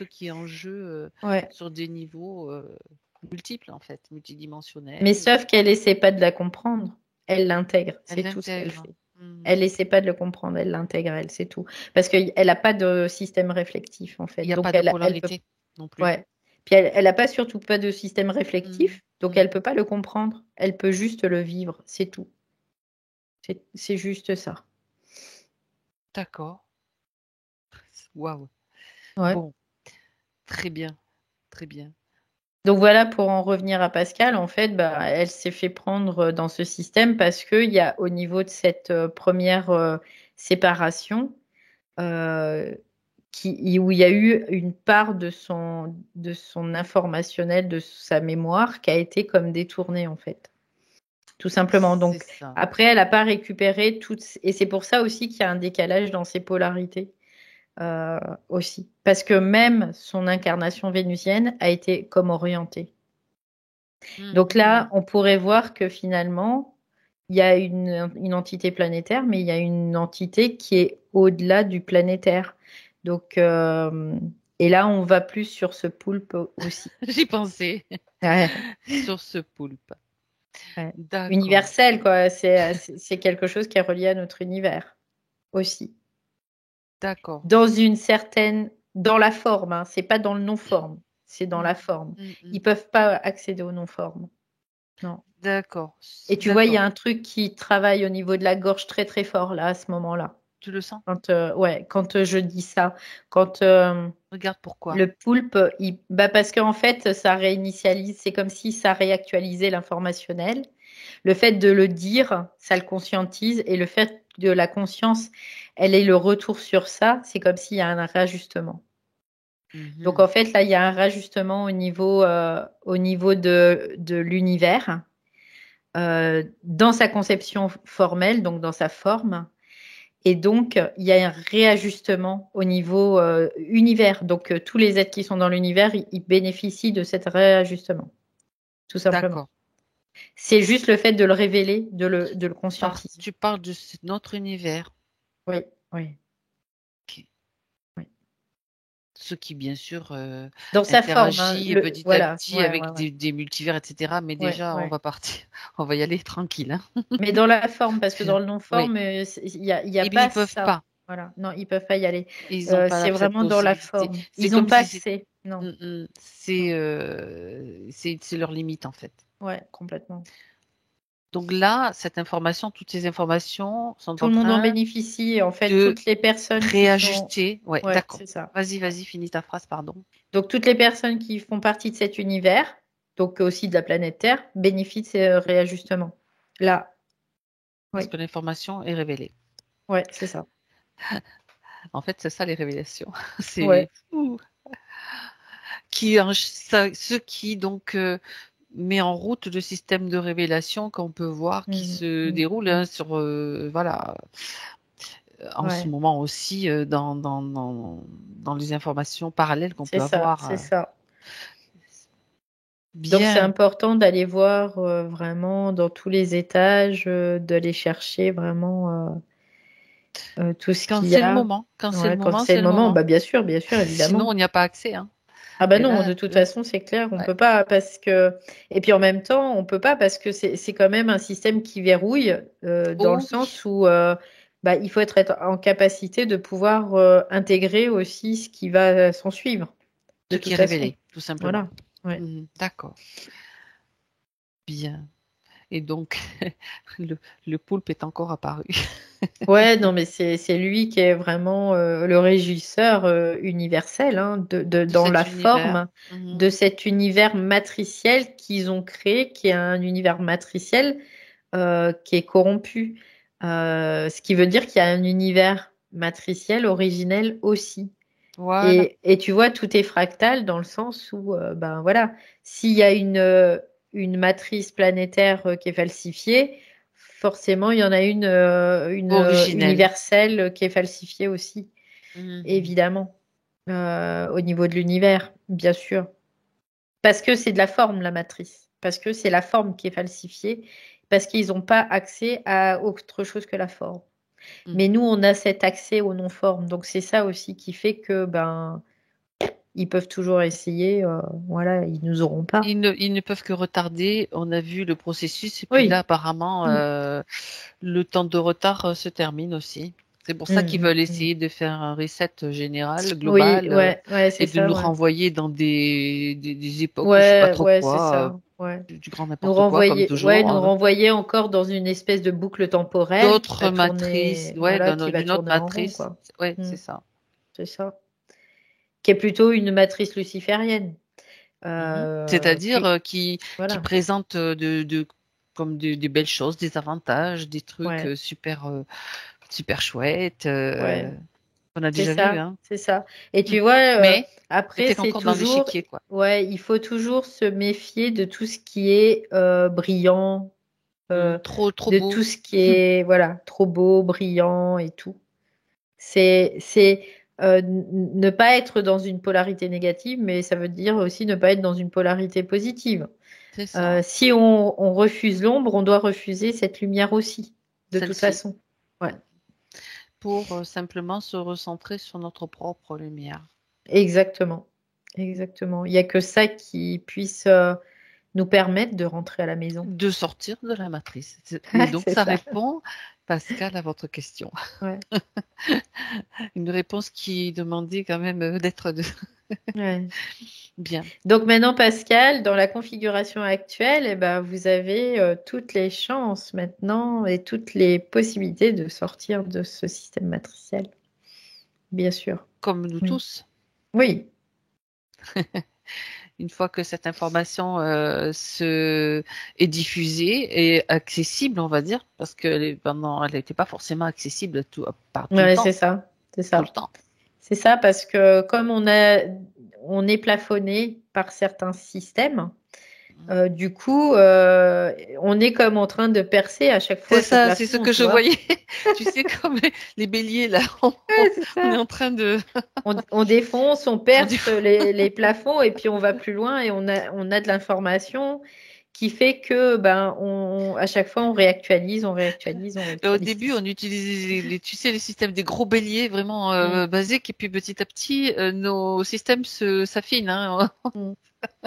qui est en jeu ouais. sur des niveaux multiples, en fait, Mais multidimensionnels. sauf qu'elle essaie pas de la comprendre, elle l'intègre, Elle c'est tout ce qu'elle l'intègre. fait. Mhm. Elle essaie pas de le comprendre, elle l'intègre, elle, c'est tout. Parce qu'elle n'a pas de système réflectif, en fait. Il n'y a Donc, pas de elle peut, polarité non plus. ouais. Puis, elle a pas surtout pas de système Mhm. réflectif, donc elle Mhm. peut pas le comprendre. Elle peut juste le vivre, c'est tout. C'est juste ça. D'accord. Waouh. Ouais. Bon, très bien, très bien. Donc voilà, pour en revenir à Pascal, en fait, bah, elle s'est fait prendre dans ce système parce qu'il y a au niveau de cette première séparation, euh, où il y a eu une part de son informationnel, de sa mémoire, qui a été comme détournée, en fait. Tout simplement. C'est Donc ça. après, elle n'a pas récupéré toutes. Et c'est pour ça aussi qu'il y a un décalage dans ses polarités. euh, Aussi. Parce que même son incarnation vénusienne a été comme orientée. Donc là, Mhm. on pourrait voir que finalement, il y a une entité planétaire, mais il y a une entité qui est au-delà du planétaire. Donc, et là, on va plus sur ce poulpe aussi. J'y pensais Ouais, sur ce poulpe. ouais. D'accord, Universel, quoi. C'est quelque chose qui est relié à notre univers aussi. d'accord. Dans la forme, hein. C'est pas dans le non-forme, c'est dans la Mhm. forme. Ils Mhm. peuvent pas accéder au non-forme. Non. D'accord, Et tu vois, il y d'accord. a un truc qui travaille au niveau de la gorge très très fort là, à ce moment-là. Tu le sens? Ouais, quand je dis ça, quand Regarde pourquoi. le poulpe, bah parce qu'en fait, ça réinitialise, c'est comme si ça réactualisait l'informationnel. Le fait de le dire, ça le conscientise, et le fait de la conscience, elle est le retour sur ça, c'est comme s'il y a un réajustement. Donc Mhm. en fait, là, il y a un réajustement au niveau de l'univers, dans sa conception formelle, donc dans sa forme. Et donc, il y a un réajustement au niveau univers. Donc, tous les êtres qui sont dans l'univers, ils bénéficient de cet réajustement, tout simplement. D'accord. C'est juste le fait de le révéler, de le conscientiser. Tu parles de notre univers, Oui, oui, qui- oui. ce qui bien sûr Dans sa forme, hein, interagit petit à voilà, petit ouais, ouais, avec ouais, des multivers, etc. Mais ouais, déjà, on ouais. va partir, on va y aller tranquille, hein. Mais dans la forme, parce que dans le Oui. non-forme, il y a Eh bien, pas ils peuvent ça. pas. Voilà, non, ils peuvent pas y aller. Ils n'ont pas C'est cette vraiment dans la possibilité. forme. C'est Ils n'ont comme pas si c'est, accès. Non, non. c'est leur limite en fait. Ouais, complètement. Donc là, cette information, toutes ces informations sont Tout en le monde en train bénéficie. En fait, de toutes les personnes qui sont. réajuster. Ouais, Ouais, d'accord. c'est ça. Vas-y, Ouais. vas-y, finis ta phrase, pardon. Donc, toutes les personnes qui font partie de cet univers, donc aussi de la planète Terre, bénéficient de ces réajustements. Là, Parce oui, que l'information est révélée. ouais, c'est ça. En fait, c'est ça les révélations. Ouais. C'est fou. Ce qui donc met en route le système de révélation qu'on peut voir qui Mhm, se mhm, déroule mhm. hein, sur voilà en ce Ouais, moment aussi dans les informations parallèles qu'on c'est peut ça, avoir. c'est ça. Donc c'est Bien. important d'aller voir vraiment dans tous les étages, d'aller chercher vraiment tout ce Quand qu'il y c'est le a. moment. Quand c'est le Ouais, quand moment, c'est c'est le le moment, moment. bah bien sûr, Sinon, évidemment. on n'y a pas accès, hein. Ah bah Et non, là, de toute là, façon, c'est clair, on ouais. peut pas parce que et puis en même temps, on peut pas parce que c'est quand même un système qui verrouille dans le Oh oui. sens où bah, il faut être en capacité de pouvoir intégrer aussi ce qui va s'en suivre, de Ce qui toute est façon. révélé, tout simplement. Voilà. Ouais. D'accord. Bien. Et donc, le, le poulpe est encore apparu. Ouais, non, mais c'est lui qui est vraiment le régisseur universel hein, De dans cet la univers. forme de cet univers matriciel qu'ils ont créé, qui est un univers matriciel qui est corrompu. Ce qui veut dire qu'il y a un univers matriciel originel aussi. Voilà. Et tu vois, tout est fractal dans le sens où, ben voilà, s'il y a une matrice planétaire qui est falsifiée, forcément, il y en a une Originel. universelle qui est falsifiée aussi, Mhm. évidemment, au niveau de l'univers, bien sûr. Parce que c'est de la forme, la matrice. Parce que c'est la forme qui est falsifiée. Parce qu'ils n'ont pas accès à autre chose que la forme. Mhm. Mais nous, on a cet accès aux non-formes. Donc c'est ça aussi qui fait que ben ils peuvent toujours essayer. Voilà, ils nous auront pas. Ils ne peuvent que retarder. On a vu le processus. Et puis là, Oui. apparemment, Mm, le temps de retard se termine aussi. C'est pour ça qu'ils veulent mm. essayer de faire un reset général, Oui, global, ouais, c'est et de ça, nous ouais. renvoyer dans des époques où je sais pas Ouais, trop ouais, c'est quoi, ça. Ouais. du grand n'importe quoi, comme Nous toujours. renvoyer encore dans une espèce de boucle temporelle qui va D'autres matrices, tourner, ouais, voilà, qui va d'une autre tourner en rond, matrice. quoi. Ouais, Mm, c'est ça. c'est ça. Qui est plutôt une matrice luciférienne. Mhm. C'est-à-dire qui Voilà. présente comme des belles choses, des avantages, des trucs Ouais, super chouettes, ouais. qu'on a C'est déjà vu, ça, hein. c'est ça. Et tu vois, Mais après, c'était c'est encore dans toujours, l'échiquier, quoi. ouais, il faut toujours se méfier de tout ce qui est brillant, Trop de beau. tout ce qui est, voilà, trop beau, brillant et tout. C'est ne pas être dans une polarité négative, mais ça veut dire aussi ne pas être dans une polarité positive. C'est ça. Si on refuse l'ombre, on doit refuser cette lumière aussi, de toute Celle-ci. façon. Ouais. Pour simplement se recentrer sur notre propre lumière. Exactement. Exactement. Il n'y a que ça qui puisse nous permettre de rentrer à la maison. De sortir de la matrice. Et donc, C'est ça ça. répond, Pascal, à votre question. Ouais. Une réponse qui demandait quand même d'être Ouais. bien. Donc maintenant, Pascal, dans la configuration actuelle, eh ben, vous avez toutes les chances maintenant et toutes les possibilités de sortir de ce système matriciel. Bien sûr. Comme nous Oui. tous. Oui. Une fois que cette information est diffusée et accessible, on va dire, parce que pendant, elle n'était pas forcément accessible par tout le Ouais, temps, c'est ça. C'est tout le ça. temps. C'est ça parce que comme on est plafonné par certains systèmes. Du coup, on est comme en train de percer à chaque C'est fois ce ça, c'est ce plafond, que tu je vois. voyais. Tu sais, comme les béliers, là, Ouais, c'est on est ça. en train de... On défonce, on on dit- perce les plafonds et puis on va plus loin et on a de l'information qui fait que ben à chaque fois on réactualise, on réactualise, on Au réactualise. début, on utilisait, tu sais, les systèmes des gros béliers vraiment Mm, basiques, et puis petit à petit, nos systèmes s'affinent, hein. mm.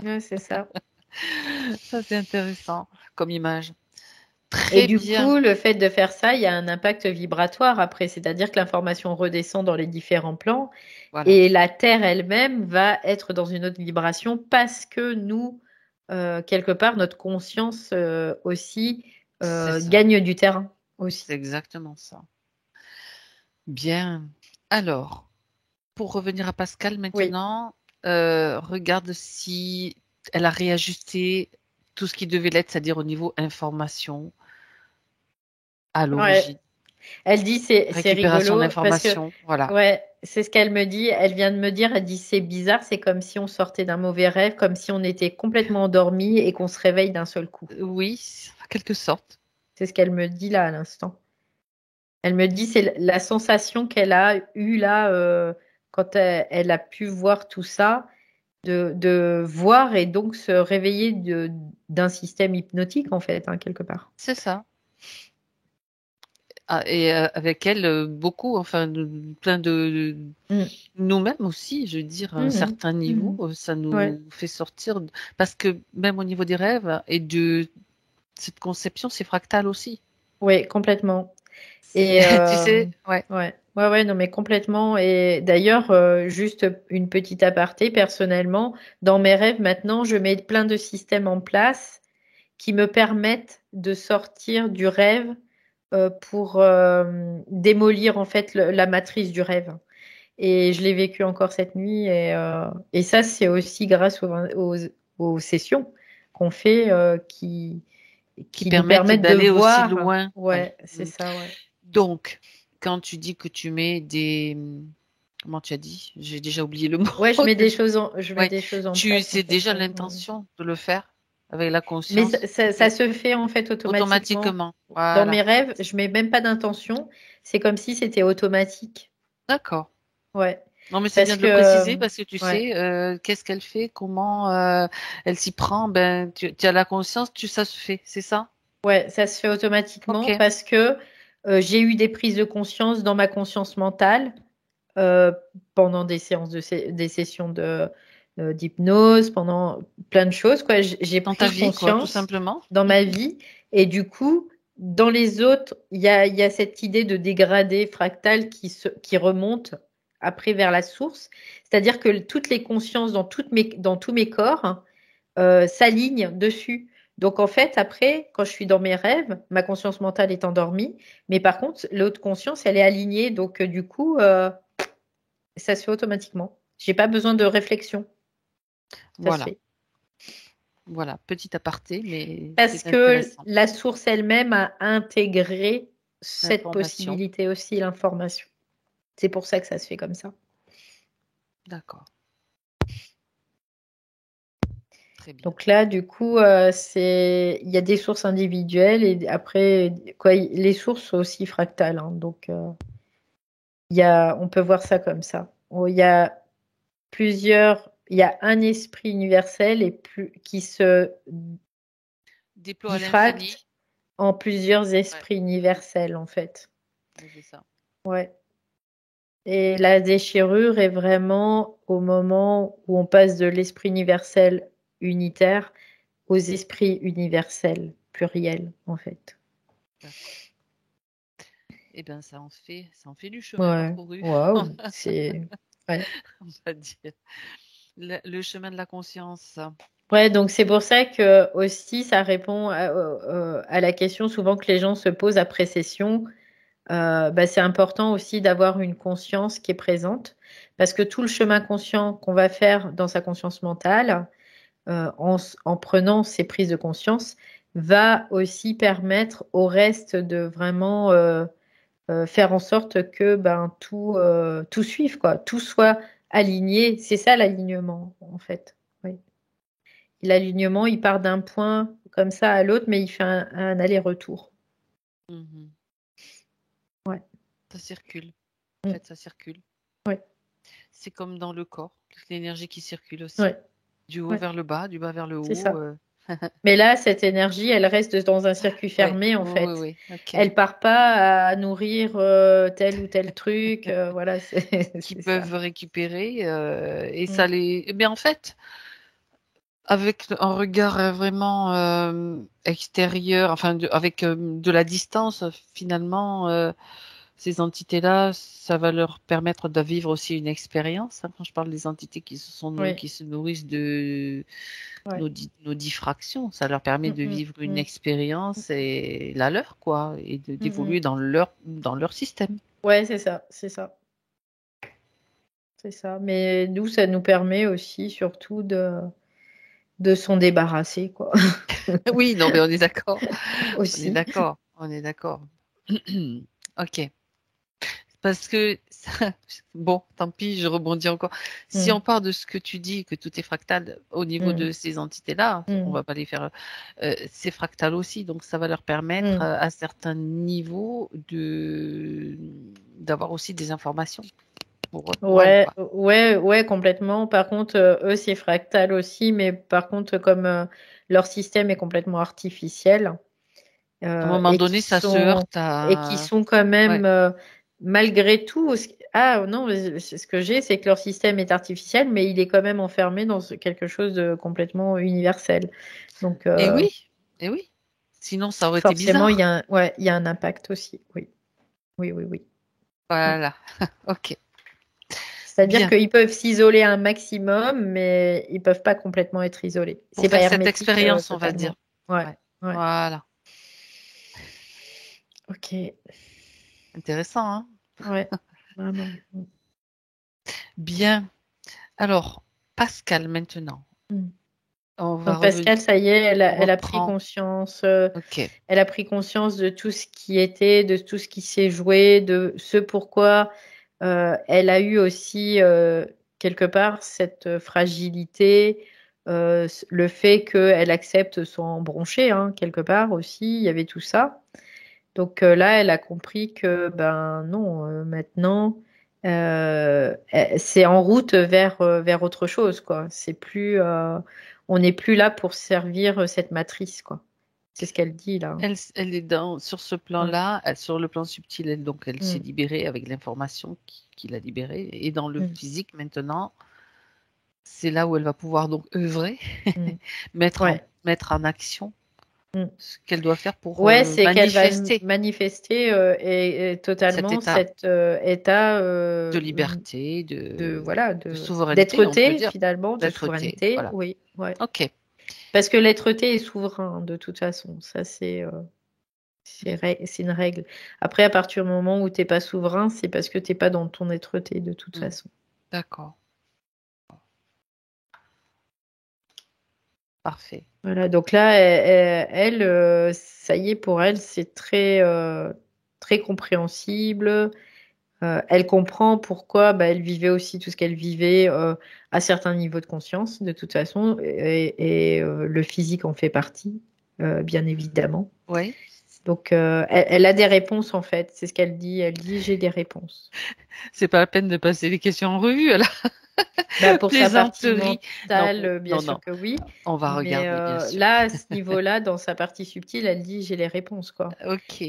Ouais, c'est ça. Ça, c'est intéressant comme image. Et Très du bien. coup, le fait de faire ça, il y a un impact vibratoire après, c'est-à-dire que l'information redescend dans les différents plans. Voilà, Et la Terre elle-même va être dans une autre vibration parce que nous, quelque part, notre conscience aussi c'est ça. gagne du terrain aussi. C'est exactement ça. Bien. Alors, pour revenir à Pascal Oui, maintenant, regarde si elle a réajusté tout ce qui devait l'être, c'est-à-dire au niveau information à ouais. l'origine. Elle dit c'est Récupération rigolo parce que d'informations, voilà. ouais, c'est ce qu'elle me dit. Elle vient de me dire, elle dit c'est bizarre, c'est comme si on sortait d'un mauvais rêve, comme si on était complètement endormi et qu'on se réveille d'un seul coup. Oui, en quelque sorte. C'est ce qu'elle me dit là à l'instant. Elle me dit c'est la sensation qu'elle a eue là quand elle a pu voir tout ça. de voir et donc se réveiller d'un système hypnotique, en fait, hein, quelque part. C'est ça. Ah, et avec elle, beaucoup, enfin, plein de Mm. nous-mêmes aussi, je veux dire, à un Mhm. certain niveau, Mhm. ça Ouais. nous fait sortir, parce que même au niveau des rêves et de cette conception, c'est fractal aussi. Oui, complètement. C'est, Et tu sais, ouais. ouais, non, mais complètement. Et d'ailleurs, juste une petite aparté, personnellement, dans mes rêves maintenant, je mets plein de systèmes en place qui me permettent de sortir du rêve pour démolir en fait la matrice du rêve. Et je l'ai vécu encore cette nuit. Et ça, c'est aussi grâce aux sessions qu'on fait Qui qui nous permettent permettent de d'aller aussi voir. loin. Ouais. Ouais, c'est Mm. ça, ouais. Donc, quand tu dis que tu mets des, comment tu as dit? J'ai déjà oublié le mot. Ouais, je mets Ouais. des choses en Tu place en sais fait. déjà Ouais, ouais. l'intention de le faire avec la Mais conscience. ça se fait en fait automatiquement. Automatiquement. Dans mes Voilà. rêves, je mets même pas d'intention. C'est comme si c'était automatique. D'accord. Ouais. Non, mais c'est Parce bien de le que, préciser parce que tu ouais. sais, qu'est-ce qu'elle fait, comment elle s'y prend. Ben, tu as la conscience, ça se fait, c'est ça? Ouais, ça se fait automatiquement Ok. parce que j'ai eu des prises de conscience dans ma conscience mentale euh, pendant des séances des sessions d'hypnose, pendant plein de choses, quoi. J'ai Dans ta pris vie, quoi, tout conscience simplement. dans ma vie et du coup, dans les autres, il y a cette idée de dégradé fractal qui remonte après vers la source. C'est-à-dire que toutes les consciences dans tous mes corps s'alignent dessus. Donc en fait, après, quand je suis dans mes rêves, ma conscience mentale est endormie, mais par contre, l'autre conscience, elle est alignée. Donc du coup, ça se fait automatiquement. J'ai pas besoin de réflexion. Ça se Voilà. fait. Voilà. Petit aparté, mais Parce c'est que intéressant. la source elle-même a intégré cette L'information. possibilité aussi, l'information. C'est pour ça que ça se fait comme ça. D'accord. Très bien. Donc là, du coup, il y a des sources individuelles et après, quoi, les sources sont aussi fractales, hein. Donc, on peut voir ça comme ça. Il y a il y a un esprit universel qui se Déploie à diffracte l'infini. en plusieurs Ouais, esprits universels, en fait. ouais, c'est ça. Ouais. Et la déchirure est vraiment au moment où on passe de l'esprit universel unitaire aux esprits universels pluriels, en fait. D'accord. Eh bien, ça en fait du chemin Ouais. parcouru, Waouh. C'est. Ouais. on va dire. Le chemin de la conscience. Ouais, donc c'est pour ça que aussi ça répond à la question souvent que les gens se posent après session. Bah, c'est important aussi d'avoir une conscience qui est présente parce que tout le chemin conscient qu'on va faire dans sa conscience mentale, en prenant ces prises de conscience, va aussi permettre au reste de vraiment faire en sorte que ben, tout suive, quoi, tout soit aligné. C'est ça l'alignement, en fait. Oui. L'alignement, il part d'un point comme ça à l'autre, mais il fait un aller-retour. Mhm. Ouais. Ça circule. En Mm. fait, ça circule. Ouais. C'est comme dans le corps, l'énergie qui circule aussi. Ouais. Du haut Ouais. vers le bas, du bas vers le C'est haut. ça. Mais là, cette énergie, elle reste dans un circuit Ouais, fermé, en oui, oui, fait. oui. Ok. Elle part pas à nourrir tel ou tel truc. Voilà, Qui c'est ça. peuvent récupérer et ça Mm. les. Eh bien, en fait, avec un regard vraiment extérieur, enfin, avec de la distance, finalement, ces entités-là, ça va leur permettre de vivre aussi une expérience, hein. Quand je parle des entités Oui. qui se nourrissent de Ouais. nos diffractions, ça leur permet Mm, de mm, vivre une mm. expérience et la leur, quoi, et Mm, mm. d'évoluer dans leur système. Ouais, c'est ça, c'est ça, c'est ça. Mais nous, ça nous permet aussi, surtout, de s'en débarrasser, quoi. Oui, non, mais on est d'accord. On est Aussi. d'accord. On est d'accord. Ok. Parce que, bon, tant pis, je rebondis encore. Si on Mm, part de ce que tu dis, que tout est fractal au niveau mm, de ces entités-là, on mm, va pas les faire. C'est fractal aussi, donc ça va leur permettre mm. à certains niveaux d'avoir aussi des informations. pour elle, Ouais, quoi. ouais, complètement. Par contre, eux, c'est fractal aussi, mais par contre, comme leur système est complètement artificiel À un moment donné, ça se heurte et qui à... sont quand même, Ouais. malgré tout, ah non, mais ce que j'ai, c'est que leur système est artificiel, mais il est quand même enfermé dans quelque chose de complètement universel. Donc, Et oui, et oui. Sinon, ça aurait été forcément, bizarre. ouais, il y a un impact aussi. Oui, oui, oui, oui. Mm. Voilà. Ok. C'est-à-dire Bien. qu'ils peuvent s'isoler un maximum, mais ils peuvent pas complètement être isolés. Pour C'est pas faire cette hermétique expérience, on va dire. totalement. Ouais, Ouais. ouais. Voilà. Ok. Intéressant, hein? Ouais. Vraiment. Bien. Alors, Pascal, maintenant. Mm. On va Donc revenir. Pascal, ça y est, On elle a pris reprend. conscience. Ok. Elle a pris conscience de tout ce qui était, de tout ce qui s'est joué, de ce pourquoi elle a eu aussi quelque part cette fragilité, le fait qu'elle accepte son broncher, hein, quelque part aussi, il y avait tout ça. Donc là, elle a compris que ben non, maintenant, c'est en route vers autre chose, quoi. C'est plus, on n'est plus là pour servir cette matrice, quoi. C'est ce qu'elle dit là. Elle est sur ce Ouais. plan-là, sur le plan subtil, elle s'est Mm, libérée avec l'information qu'il a libérée. Et dans le mm, physique, maintenant, c'est là où elle va pouvoir donc œuvrer, mm. Ouais. mettre en action Mm. ce qu'elle doit faire pour Ouais, c'est qu'elle va manifester manifester et cet totalement état cet état de liberté, voilà, de souveraineté, on peut d'être-té dire, finalement, de d'être-té. souveraineté. Voilà. Oui, ouais. Ok. Parce que l'être-té est souverain de toute façon. Ça, c'est une règle. Après, à partir du moment où t'es pas souverain, c'est parce que t'es pas dans ton être-té de toute Hmm. façon. D'accord. Parfait. Voilà. Donc là, ça y est pour elle, c'est très compréhensible. Elle comprend pourquoi bah, elle vivait aussi tout ce qu'elle vivait à certains niveaux de conscience, de toute façon, et le physique en fait partie, bien évidemment. Oui. Donc, elle a des réponses en fait, c'est ce qu'elle dit. Elle dit, j'ai des réponses. C'est pas la peine de passer les questions en revue, alors. Bah, pour sa partie Plaisanterie. Non, mentale, bien non, sûr non. que oui. On va Mais regarder, bien sûr. là, à ce niveau-là, dans sa partie subtile, elle dit, j'ai les réponses, quoi. Ok.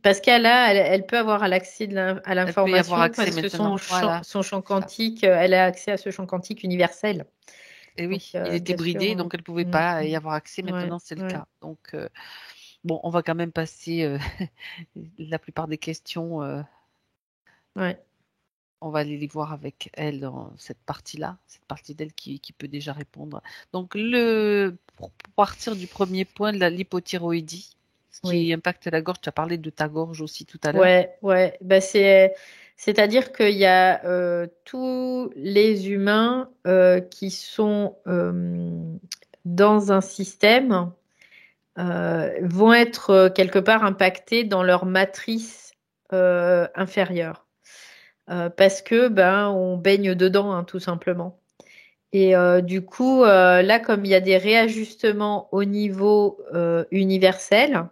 Parce elle peut avoir l'accès à Elle peut y avoir l'information accès parce que maintenant. Voilà. son champ C'est ça. quantique, elle a accès à ce champ quantique universel. Et Donc, oui, il était bien sûr. bridé, donc elle ne pouvait Mm, pas y mm. avoir accès. Ouais, Maintenant, c'est le ouais, cas. Donc, bon, on va quand même passer la plupart des questions. ouais. On va aller les voir avec elle dans cette partie-là, cette partie d'elle qui peut déjà répondre. Donc, pour partir du premier point de l'hypothyroïdie, ce qui Oui. impacte la gorge, tu as parlé de ta gorge aussi tout à l'heure. Ouais, ouais. Bah, c'est-à-dire qu'il y a tous les humains qui sont dans un système vont être quelque part impactés dans leur matrice inférieure. Parce que ben on baigne dedans, hein, tout simplement. Et du coup, là, comme il y a des réajustements au niveau universel,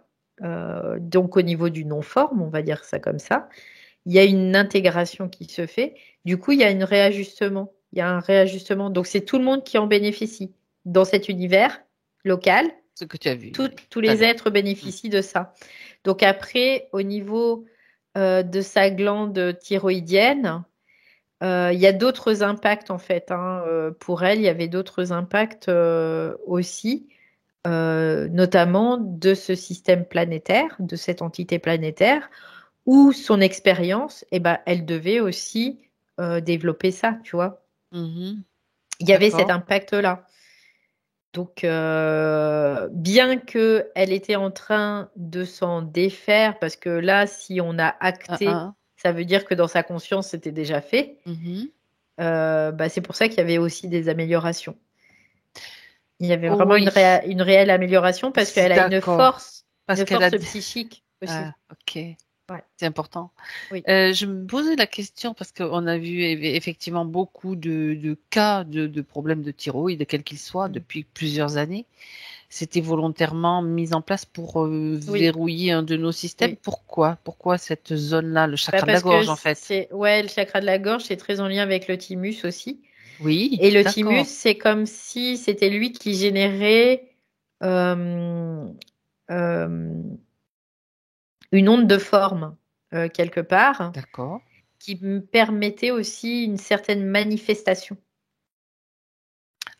donc au niveau du non-forme, on va dire ça comme ça, il y a une intégration qui se fait. Du coup, il y a un réajustement. Il y a un réajustement. Donc, c'est tout le monde qui en bénéficie dans cet univers local. Ce que tu as vu Tous tout à les l'heure. êtres Mm. bénéficient de ça. Donc après, au niveau de sa glande thyroïdienne, il y a d'autres impacts en fait, hein. Pour elle, il y avait d'autres impacts aussi, notamment de ce système planétaire, de cette entité planétaire, où son expérience, eh ben, elle devait aussi développer ça, tu vois. Mhm. Il y avait cet D'accord. impact-là. Donc, bien que elle était en train de s'en défaire, parce que là, si on a Un, acté, un. ça veut dire que dans sa conscience, c'était déjà fait. Mhm. Bah, c'est pour ça qu'il y avait aussi des améliorations. Il y avait Oh vraiment oui, une réelle amélioration parce qu'elle a d'accord. Parce une qu'elle a... force psychique Ah, aussi. ok, Ouais, c'est important. oui. Je me posais la question parce qu'on a vu effectivement beaucoup de cas de problèmes de thyroïde, quels qu'ils soient, Mm. depuis plusieurs années. c'était volontairement mis en place pour Oui, verrouiller un de nos systèmes. oui. Pourquoi? Pourquoi cette zone-là, le Bah, chakra de la parce que gorge en fait? ouais, le chakra de la gorge, c'est très en lien avec le thymus aussi. Oui, Et le thymus, d'accord, c'est comme si c'était lui qui générait euh, euh, une onde de forme quelque part, d'accord. qui me permettait aussi une certaine manifestation.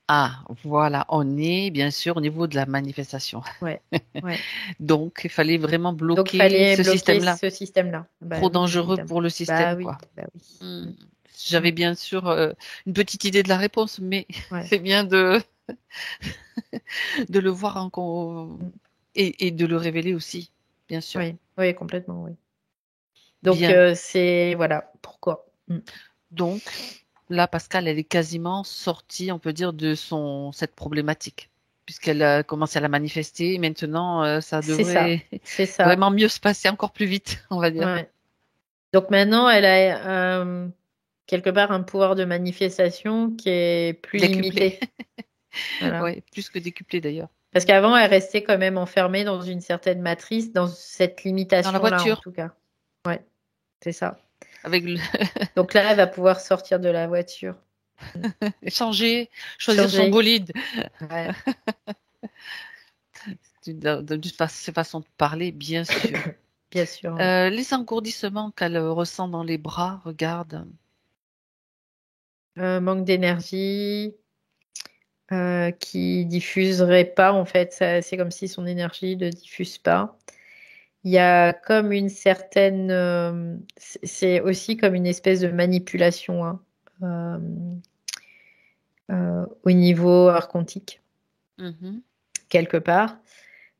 Ah, voilà, on est bien sûr au niveau de la manifestation. Ouais, ouais. Donc, il fallait vraiment Donc, bloquer fallait ce bloquer système-là. ce système-là. Bah Trop oui, dangereux évidemment. pour le Bah système, oui, quoi. bah oui. Hmm. Mm, J'avais mm, bien sûr une petite idée de la réponse, mais ouais, c'est bien de le voir mm, et de le révéler aussi, bien sûr. oui, oui, complètement, oui. Donc, Bien. c'est, voilà, pourquoi. Mm. Donc, là, Pascal, elle est quasiment sortie, on peut dire, de cette problématique, puisqu'elle a commencé à la manifester. Maintenant, ça C'est ça, devrait c'est ça. vraiment mieux se passer encore plus vite, on va dire. Ouais. Donc maintenant, elle a quelque part un pouvoir de manifestation qui est plus Décuplé. limité. Voilà. Ouais, plus que décuplé d'ailleurs. Parce qu'avant, elle restait quand même enfermée dans une certaine matrice, dans cette Dans la limitation-là, en voiture, tout cas. Ouais, c'est ça. avec le Donc là, elle va pouvoir sortir de la voiture. Mm. changer, choisir son Changer. bolide. Ouais. Ces façons de parler, bien sûr. Bien sûr, oui. Les engourdissements qu'elle ressent dans les bras, regarde. Manque d'énergie, qui diffuserait pas, en fait. C'est comme si son énergie ne diffuse pas. Il y a comme une certaine, c'est aussi comme une espèce de manipulation hein, euh, au niveau archontique, Mhm. quelque part.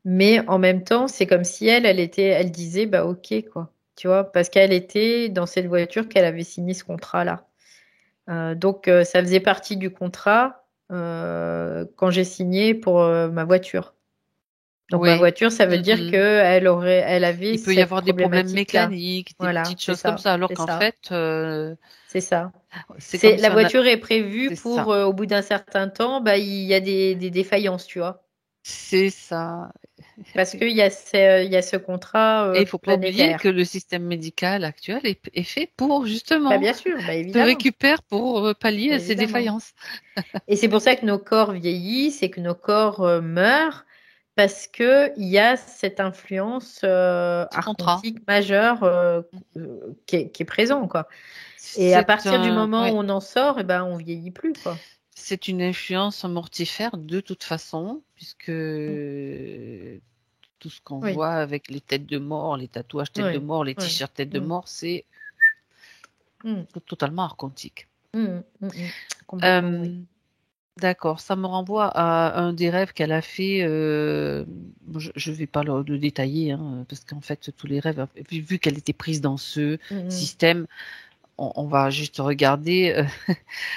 Mais en même temps, c'est comme si elle disait, bah ok, quoi. Tu vois, parce qu'elle était dans cette voiture qu'elle avait signé ce contrat-là. Donc, ça faisait partie du contrat quand j'ai signé pour ma voiture. Donc, ma Oui. voiture, ça veut dire Mhm. elle avait Il peut y cette avoir des problèmes problématique-là. mécaniques, des Voilà, petites choses comme ça, alors c'est qu'en ça, fait, c'est ça. c'est comme La si on a... voiture est prévue C'est pour, ça. au bout d'un certain temps, bah, il y a des défaillances, tu vois. C'est ça. Parce il y a ce contrat Et il faut pas oublier que planétaire. le système médical actuel est fait pour Bah, justement bien sûr, bah, te évidemment, récupérer pour pallier à ces évidemment. défaillances. Et c'est pour ça que nos corps vieillissent et que nos corps meurent, parce que il y a cette influence Ce contrat. archontique majeure qui est présent, quoi. Et à C'est partir du un, moment où ouais, on en sort, eh ben, on vieillit plus, quoi. c'est une influence mortifère de toute façon, puisque Mm. tout ce qu'on Oui, voit avec les têtes de mort, les tatouages têtes de oui, mort, les oui. t-shirts têtes de Mm, mort, c'est mm, totalement archontique. mm. Complètement, oui. Euh, d'accord, ça me renvoie à un des rêves qu'elle a fait. Bon, je ne vais pas le détailler, hein, parce qu'en fait, tous les rêves, vu qu'elle était prise dans ce Mm, mm, système, on va juste regarder.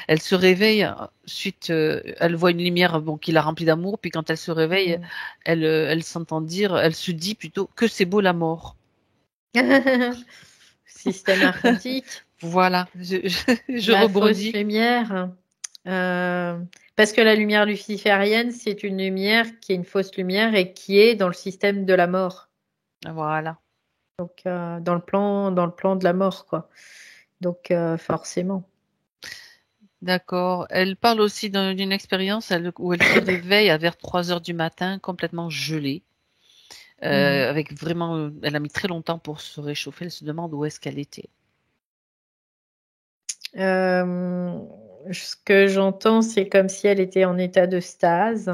Elle se réveille suite, elle voit une lumière bon, qui la remplit d'amour, puis quand elle se réveille, mm. elle s'entend dire, elle se dit plutôt que c'est beau la mort. Système archontique. Voilà, je La fausse rebondis. lumière. euh, Parce que la lumière luciférienne, c'est une lumière qui est une fausse lumière et qui est dans le système de la mort. Voilà. Donc, dans le plan de la mort, quoi. Donc, forcément. D'accord. Elle parle aussi d'une expérience où elle se réveille à vers 3 heures du matin, complètement gelée. Mhm. Avec vraiment, elle a mis très longtemps pour se réchauffer. Elle se demande où est-ce qu'elle était. Euh, Ce que j'entends, c'est comme si elle était en état de stase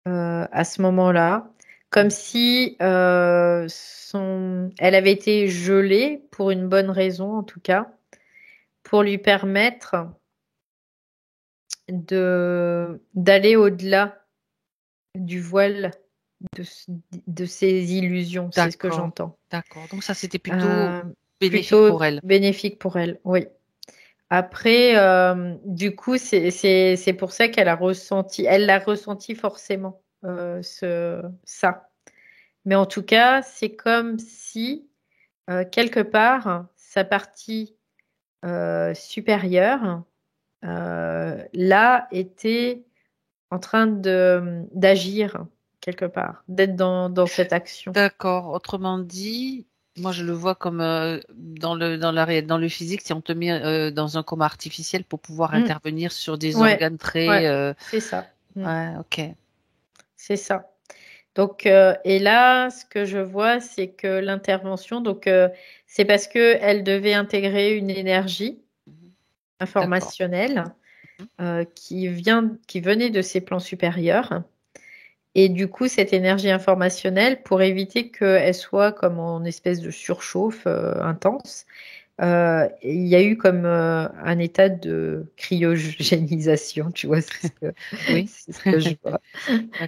à ce moment-là. Comme si elle avait été gelée pour une bonne raison, en tout cas, pour lui permettre d'aller au-delà du voile de, de ses illusions, c'est ce que D'accord. j'entends. D'accord. Donc ça, c'était plutôt Euh, bénéfique Plutôt pour elle. bénéfique pour elle, oui. Après, du coup, c'est pour ça qu'elle a ressenti, elle l'a ressenti forcément, ça. Mais en tout cas, c'est comme si, quelque part, sa partie supérieure, là, était en train d'agir quelque part, d'être dans cette action. D'accord. Autrement dit, moi je le vois comme dans le physique, si on te met dans un coma artificiel pour pouvoir Mm. intervenir sur des Ouais, organes très ouais, c'est ça. Mm. ouais, ok. C'est ça. Donc, et là, ce que je vois, c'est que l'intervention, donc, c'est parce que elle devait intégrer une énergie Mhm. D'accord. informationnelle Mhm. qui venait de ses plans supérieurs. Et du coup, cette énergie informationnelle, pour éviter qu'elle soit comme en espèce de surchauffe intense, il y a eu comme un état de cryogénisation, tu vois, Oui. c'est ce que je vois,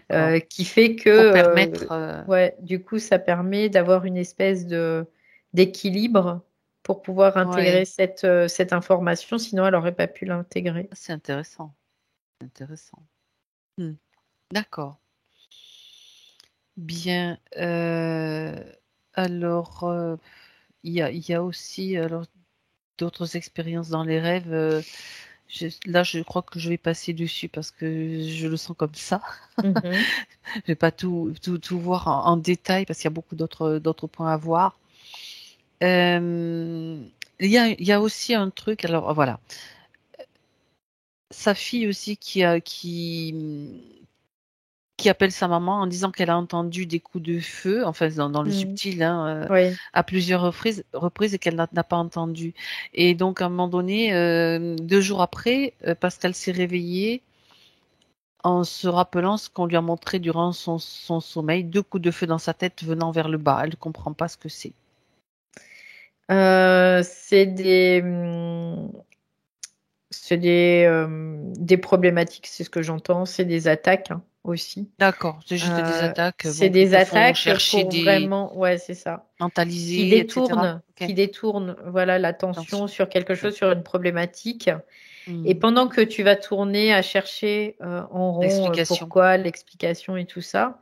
D'accord. qui fait que, Pour permettre ouais, du coup, ça permet d'avoir une espèce de d'équilibre pour pouvoir intégrer ouais, cette information, sinon elle n'aurait pas pu l'intégrer. c'est intéressant. Intéressant. Hmm. D'accord. Bien. Alors, il y a aussi alors d'autres expériences dans les rêves. Là, je crois que je vais passer dessus parce que je le sens comme ça. Mhm. Je vais pas tout voir en détail parce qu'il y a beaucoup d'autres points à voir. Euh, il y a aussi un truc. Alors voilà, sa fille aussi qui appelle sa maman en disant qu'elle a entendu des coups de feu, enfin dans le Mhm. subtil, hein, Oui. à plusieurs reprises et qu'elle n'a pas entendu. Et donc à un moment donné, 2 jours après, Pascal s'est réveillé en se rappelant ce qu'on lui a montré durant son sommeil, 2 coups de feu dans sa tête venant vers le bas. Elle ne comprend pas ce que c'est. C'est des problématiques, c'est ce que j'entends, c'est des attaques hein, aussi. D'accord, c'est juste des attaques, C'est bon, qui des te font attaques chercher pour des vraiment, ouais, c'est ça, mentalisés, etc. Ok, qui détournent, voilà, l'attention attention. sur quelque Ok. chose, sur une problématique. Et Hmm. pendant que tu vas tourner à chercher en rond L'explication. pourquoi, l'explication et tout ça,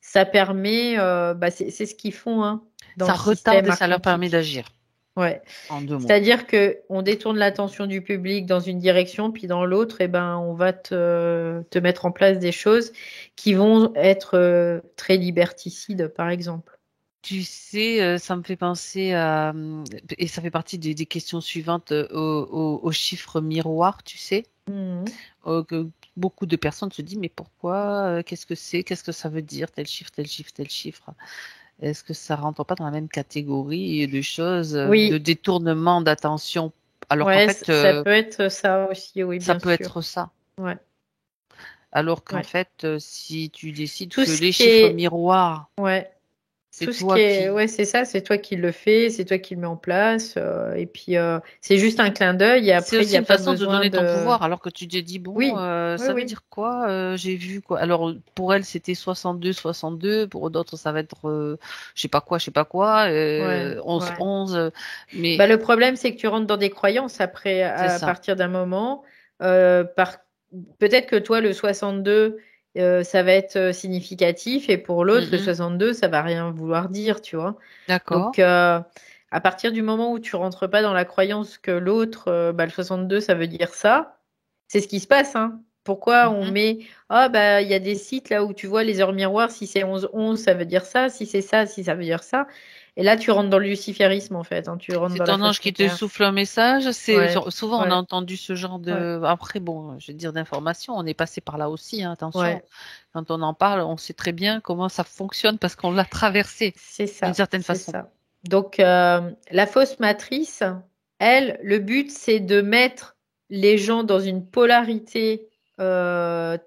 ça permet, bah, c'est ce qu'ils font hein, dans Ça le système retarde et ça leur permet archontique. d'agir, Ouais. en 2 mots. C'est-à-dire que on détourne l'attention du public dans une direction, puis dans l'autre, eh ben, on va te mettre en place des choses qui vont être très liberticides, par exemple. Tu sais, ça me fait penser à, et ça fait partie des questions suivantes aux chiffres miroirs, tu sais, Mhm. que beaucoup de personnes se disent, mais pourquoi, qu'est-ce que c'est, qu'est-ce que ça veut dire, tel chiffre, tel chiffre, tel chiffre. Est-ce que ça rentre pas dans la même catégorie de choses, de Oui, détournement d'attention, alors qu'en ouais, fait, ça peut être ça aussi, oui, ça bien peut sûr. être ça. Ouais, Alors qu'en ouais. fait, si tu décides Tout que ce les qui chiffres est, miroirs, ouais, c'est tout ce qui toi est, qui ouais, c'est ça, c'est toi qui le fais, c'est toi qui le mets en place, et puis c'est juste un clin d'œil, et c'est après, il n'y aussi a une pas façon de besoin donner ton de, pouvoir, alors que tu te dis, bon, oui, oui, ça veut oui, dire quoi? J'ai vu quoi. Alors, pour elle, c'était 62, 62. Pour d'autres, ça va être, je sais pas quoi, ouais, 11, ouais. 11. Bah, Mais le problème, c'est que tu rentres dans des croyances après, c'est à ça. partir d'un moment. Euh, par... Peut-être que toi, le 62, ça va être significatif, et pour l'autre, le Mhm. 62, ça va rien vouloir dire, tu vois. D'accord. Donc, à partir du moment où tu rentres pas dans la croyance que l'autre, bah, le 62, ça veut dire ça, c'est ce qui se passe, hein. Pourquoi on Mhm. met, ah, bah, il y a des sites là où tu vois les heures miroirs, si c'est 11-11, ça veut dire ça, si c'est ça, si ça veut dire ça. Et là, tu rentres dans le luciférisme, en fait, hein. Tu rentres C'est dans la ton ange fausse qui te lumière. souffle un message. Ouais, Souvent on a ouais, entendu ce genre ouais, de. Après, bon, je vais dire d'informations. On est passé par là aussi, hein, attention. ouais. Quand on en parle, on sait très bien comment ça fonctionne parce qu'on l'a traversé C'est d'une ça, certaine c'est façon. ça. Donc, la fausse matrice, elle, le but, c'est de mettre les gens dans une polarité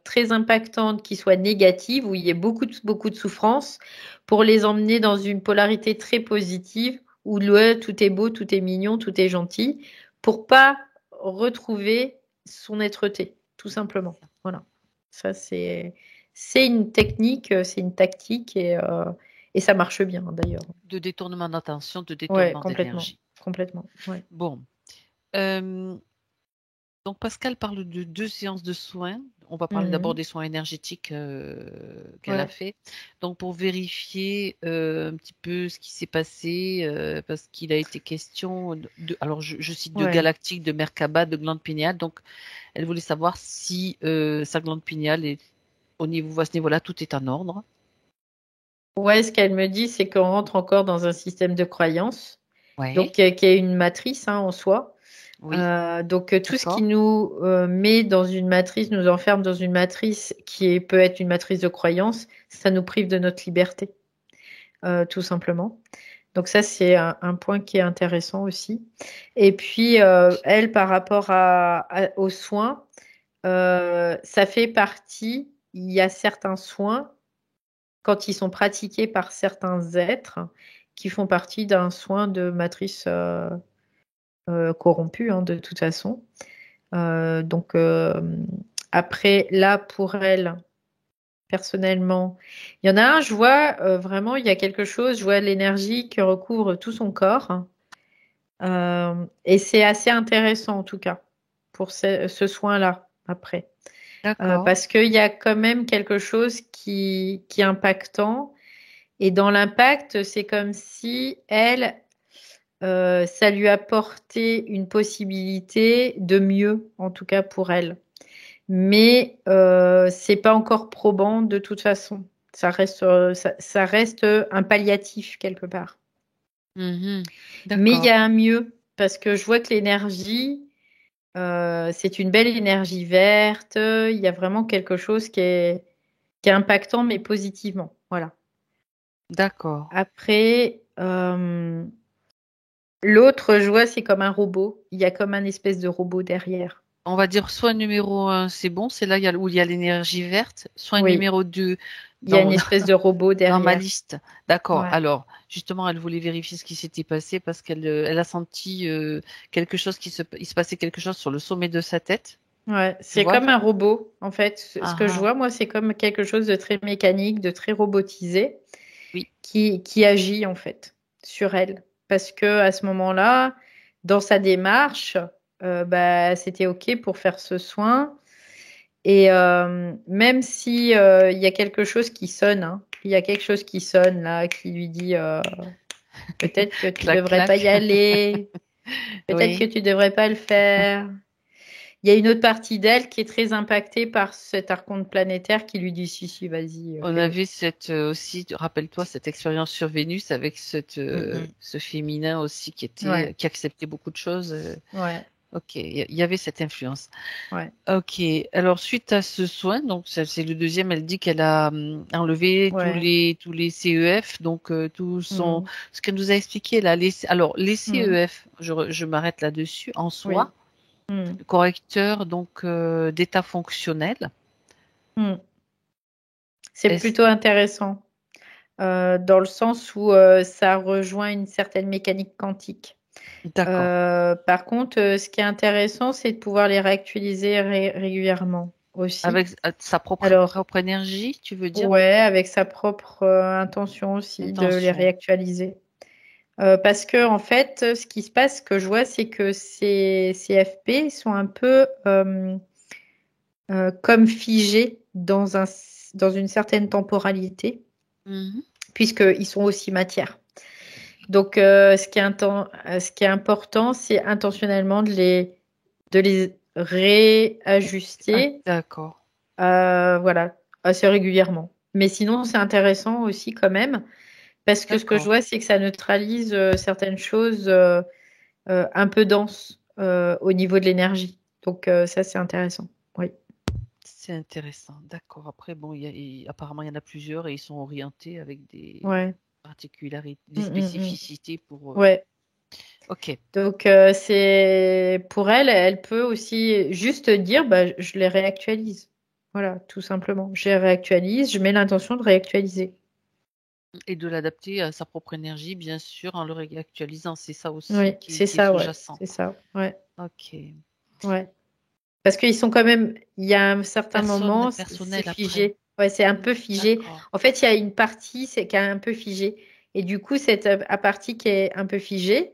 très impactante qui soit négative, où il y ait beaucoup de souffrance, pour les emmener dans une polarité très positive, où ouais, tout est beau, tout est mignon, tout est gentil, pour pas retrouver son êtreté, tout simplement. Voilà. Ça, c'est une technique, c'est une tactique et ça marche bien d'ailleurs. De détournement d'attention, de Ouais, détournement complètement, d'énergie. complètement. Ouais. Bon. Euh, Donc Pascal parle de 2 séances de soins. On va parler d'abord Mhm. des soins énergétiques qu'elle a Ouais, fait. Donc pour vérifier un petit peu ce qui s'est passé, parce qu'il a été question alors je cite de ouais. galactique, de Merkaba, de glande pinéale. Donc elle voulait savoir si sa glande pinéale est au niveau, à ce niveau-là, tout est en ordre. Ouais, ce qu'elle me dit, c'est qu'on rentre encore dans un système de croyance, Ouais, donc qui est une matrice hein, en soi. oui, Donc tout ce qui d'accord, nous met dans une matrice, nous enferme dans une matrice peut être une matrice de croyance, ça nous prive de notre liberté, tout simplement. Donc ça, c'est un point qui est intéressant aussi. Et puis, elle, par rapport aux soins, ça fait partie, il y a certains soins, quand ils sont pratiqués par certains êtres, qui font partie d'un soin de matrice corrompue, hein, de toute façon. Donc après, là, pour elle, personnellement, il y en a un, je vois vraiment, il y a quelque chose, je vois l'énergie qui recouvre tout son corps. Et c'est assez intéressant en tout cas pour ce soin-là après. d'accord. Parce qu'il y a quand même quelque chose qui est impactant. Et dans l'impact, c'est comme si elle, ça lui apportait une possibilité de mieux, en tout cas pour elle. Mais c'est pas encore probant de toute façon. Ça reste un palliatif quelque part. Mhm, Mais il y d'accord. a un mieux parce que je vois que l'énergie, c'est une belle énergie verte. Il y a vraiment quelque chose qui est impactant mais positivement. Voilà. D'accord. Après, l'autre, je vois, c'est comme un robot. Il y a comme un espèce de robot derrière. On va dire soin numéro un, c'est bon, c'est là où il y a l'énergie verte. Soin Oui, numéro 2 il y a une dans, espèce de robot dans ma derrière. liste. D'accord. Ouais. Alors, justement, elle voulait vérifier ce qui s'était passé parce elle a senti quelque chose il se passait quelque chose sur le sommet de sa tête. Ouais, Tu c'est vois? comme un robot. En fait, ce Ah que je ah. vois, moi, c'est comme quelque chose de très mécanique, de très robotisé, Oui. qui agit en fait sur elle. Parce que à ce moment-là, dans sa démarche, bah, c'était OK pour faire ce soin. Et même si il y a quelque chose qui sonne, hein, il y a quelque chose qui sonne là, qui lui dit peut-être que tu Clac, devrais pas clac. y aller, peut-être que Oui. tu devrais pas le faire. Il y a une autre partie d'elle qui est très impactée par cet archonte planétaire qui lui dit si, si, vas-y, On fais-le. avait cette aussi, rappelle-toi, cette expérience sur Vénus avec Mm, ce féminin aussi mm. Ouais, qui acceptait beaucoup de choses. ouais, Ok, il y avait cette influence. ouais, Ok, alors suite à ce soin, donc ça, c'est le deuxième, elle dit qu'elle a enlevé ouais. tous les CEF, donc Mm, ce qu'elle nous a expliqué là, alors les mm. CEF, je m'arrête là-dessus, en soi, Oui. Mm, le correcteur donc d'état fonctionnel. mm. C'est Est-ce, plutôt intéressant dans le sens où ça rejoint une certaine mécanique quantique. d'accord. Par contre, ce qui est intéressant, c'est de pouvoir les réactualiser régulièrement aussi. Avec sa Alors, propre énergie, tu veux dire? ouais, avec sa propre intention aussi de les Intention. réactualiser. Parce que en fait, ce qui se passe, ce que je vois, c'est que ces FP sont un peu comme figés dans une certaine temporalité, Mhm. puisqu'ils sont aussi matière. Donc, ce qui est important, c'est intentionnellement de les Ah, réajuster, d'accord, voilà, assez régulièrement. Mais sinon, c'est intéressant aussi quand même, parce que ce que je d'accord. vois, c'est que ça neutralise certaines choses un peu denses au niveau de l'énergie. Donc, ça, c'est intéressant. Oui. C'est intéressant. D'accord. Après, bon, apparemment, il y en a plusieurs et ils sont orientés avec des Ouais. particularités, des Mm, mm, mm. spécificités pour. Ouais. Ok, Donc, c'est pour elle, elle peut aussi juste dire, bah, je les réactualise. Voilà, tout simplement. Je les réactualise, je mets l'intention de réactualiser. et de l'adapter à sa propre énergie, bien sûr, en le réactualisant. C'est ça Oui, aussi c'est qui est ça, ouais. sous-jacent. C'est ça. Ouais, Ok. ouais. Parce qu'ils sont quand même, il y a un certain moment, c'est Personnel après. figé. Ouais, c'est un peu figé. D'accord. En fait, il y a une partie, c'est qui est un peu figée. Et du coup, cette partie qui est un peu figée,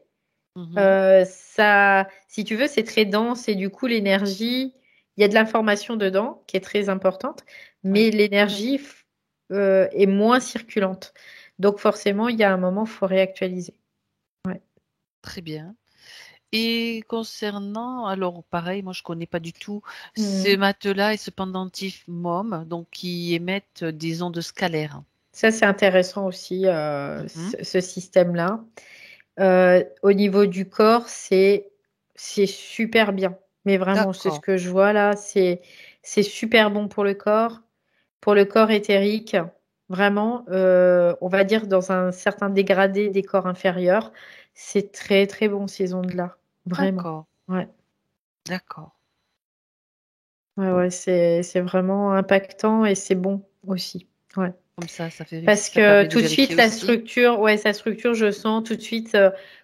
Mhm. Ça, si tu veux, c'est très dense et du coup, l'énergie, il y a de l'information dedans qui est très importante, mais Oui, l'énergie est moins circulante. Donc forcément, il y a un moment, il faut réactualiser. Ouais. très bien. Et concernant, alors pareil, moi je connais pas du tout ces Mhm. matelas et ce pendentif MOM, donc qui émettent des ondes scalaires. Ça, c'est intéressant aussi, Mhm. ce système-là. Au niveau du corps, c'est super bien. Mais vraiment, c'est ce D'accord, que je vois là, c'est super bon pour le corps éthérique. Vraiment, on va dire dans un certain dégradé des corps inférieurs, c'est très très bon ces ondes-là. Vraiment. d'accord, Ouais. d'accord. Ouais, Bon, ouais, c'est vraiment impactant et c'est bon aussi. Ouais. comme Parce ça que permet de tout de vérifier suite, la aussi. structure, ouais, sa structure, je sens tout de suite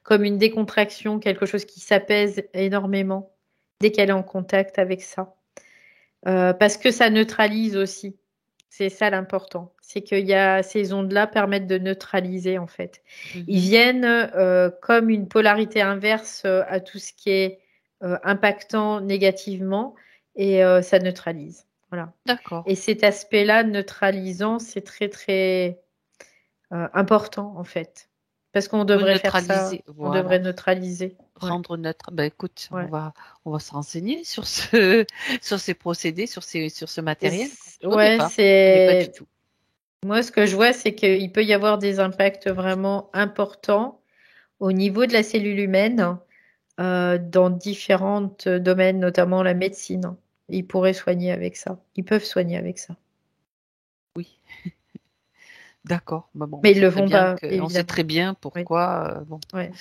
comme une décontraction, quelque chose qui s'apaise énormément dès qu'elle est en contact avec ça. Parce que ça neutralise aussi. C'est ça l'important. C'est qu'il y a ces ondes-là permettent de neutraliser en fait. Ils Mhm. viennent comme une polarité inverse à tout ce qui est impactant négativement et ça neutralise. Voilà. D'accord. Et cet aspect-là neutralisant, c'est très très important en fait. Parce qu'on Pour devrait faire ça, neutraliser, on voilà. devrait neutraliser. Ouais, Rendre neutre. Ben écoute, ouais. on va se renseigner sur ce, sur ces procédés, sur ce matériel. Ouais, Je connais pas du c'est tout. moi ce que je vois, c'est qu'il peut y avoir des impacts vraiment importants au niveau de la cellule humaine dans différents domaines, notamment la médecine. Ils pourraient soigner avec ça. Ils peuvent soigner avec ça. Oui, d'accord. Ben bon, Mais ils c'est le très font bien pas, on sait évidemment. très bien Oui, pourquoi. Bon, ouais.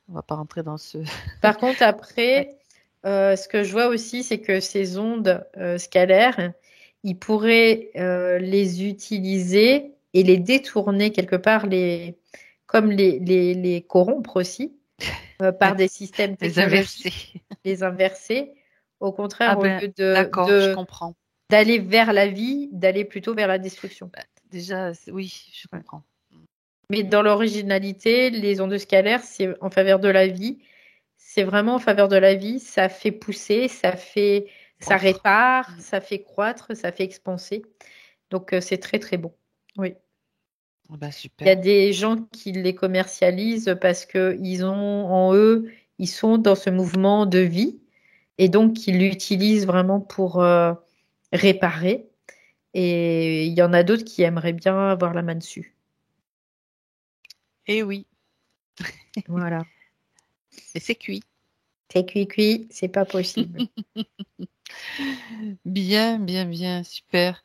on va pas rentrer dans ce. Par contre, Ouais. après, ce que je vois aussi, c'est que ces ondes scalaires, ils pourraient les utiliser et les détourner quelque part, comme les corrompre aussi, par des systèmes Les inverser. technologiques, les inverser. Au Ah contraire, au ben, lieu d'accord, je comprends. d'aller vers la vie, d'aller plutôt vers la destruction. Ben, déjà, oui, je Ouais. comprends. Mais dans l'originalité, les ondes scalaires, c'est en faveur de la vie. C'est vraiment en faveur de la vie. Ça fait pousser, ça Croître. répare, ça fait croître, ça fait expanser. Donc, c'est très, très bon. Oui. Ah ben, Il y a super. des gens qui les commercialisent parce que ils ont en eux, ils sont dans ce mouvement de vie et donc ils l'utilisent vraiment pour réparer. Et il y en a d'autres qui aimeraient bien avoir la main dessus. Et oui, Voilà. et c'est cuit. C'est cuit, c'est pas possible. Bien, bien, bien, super.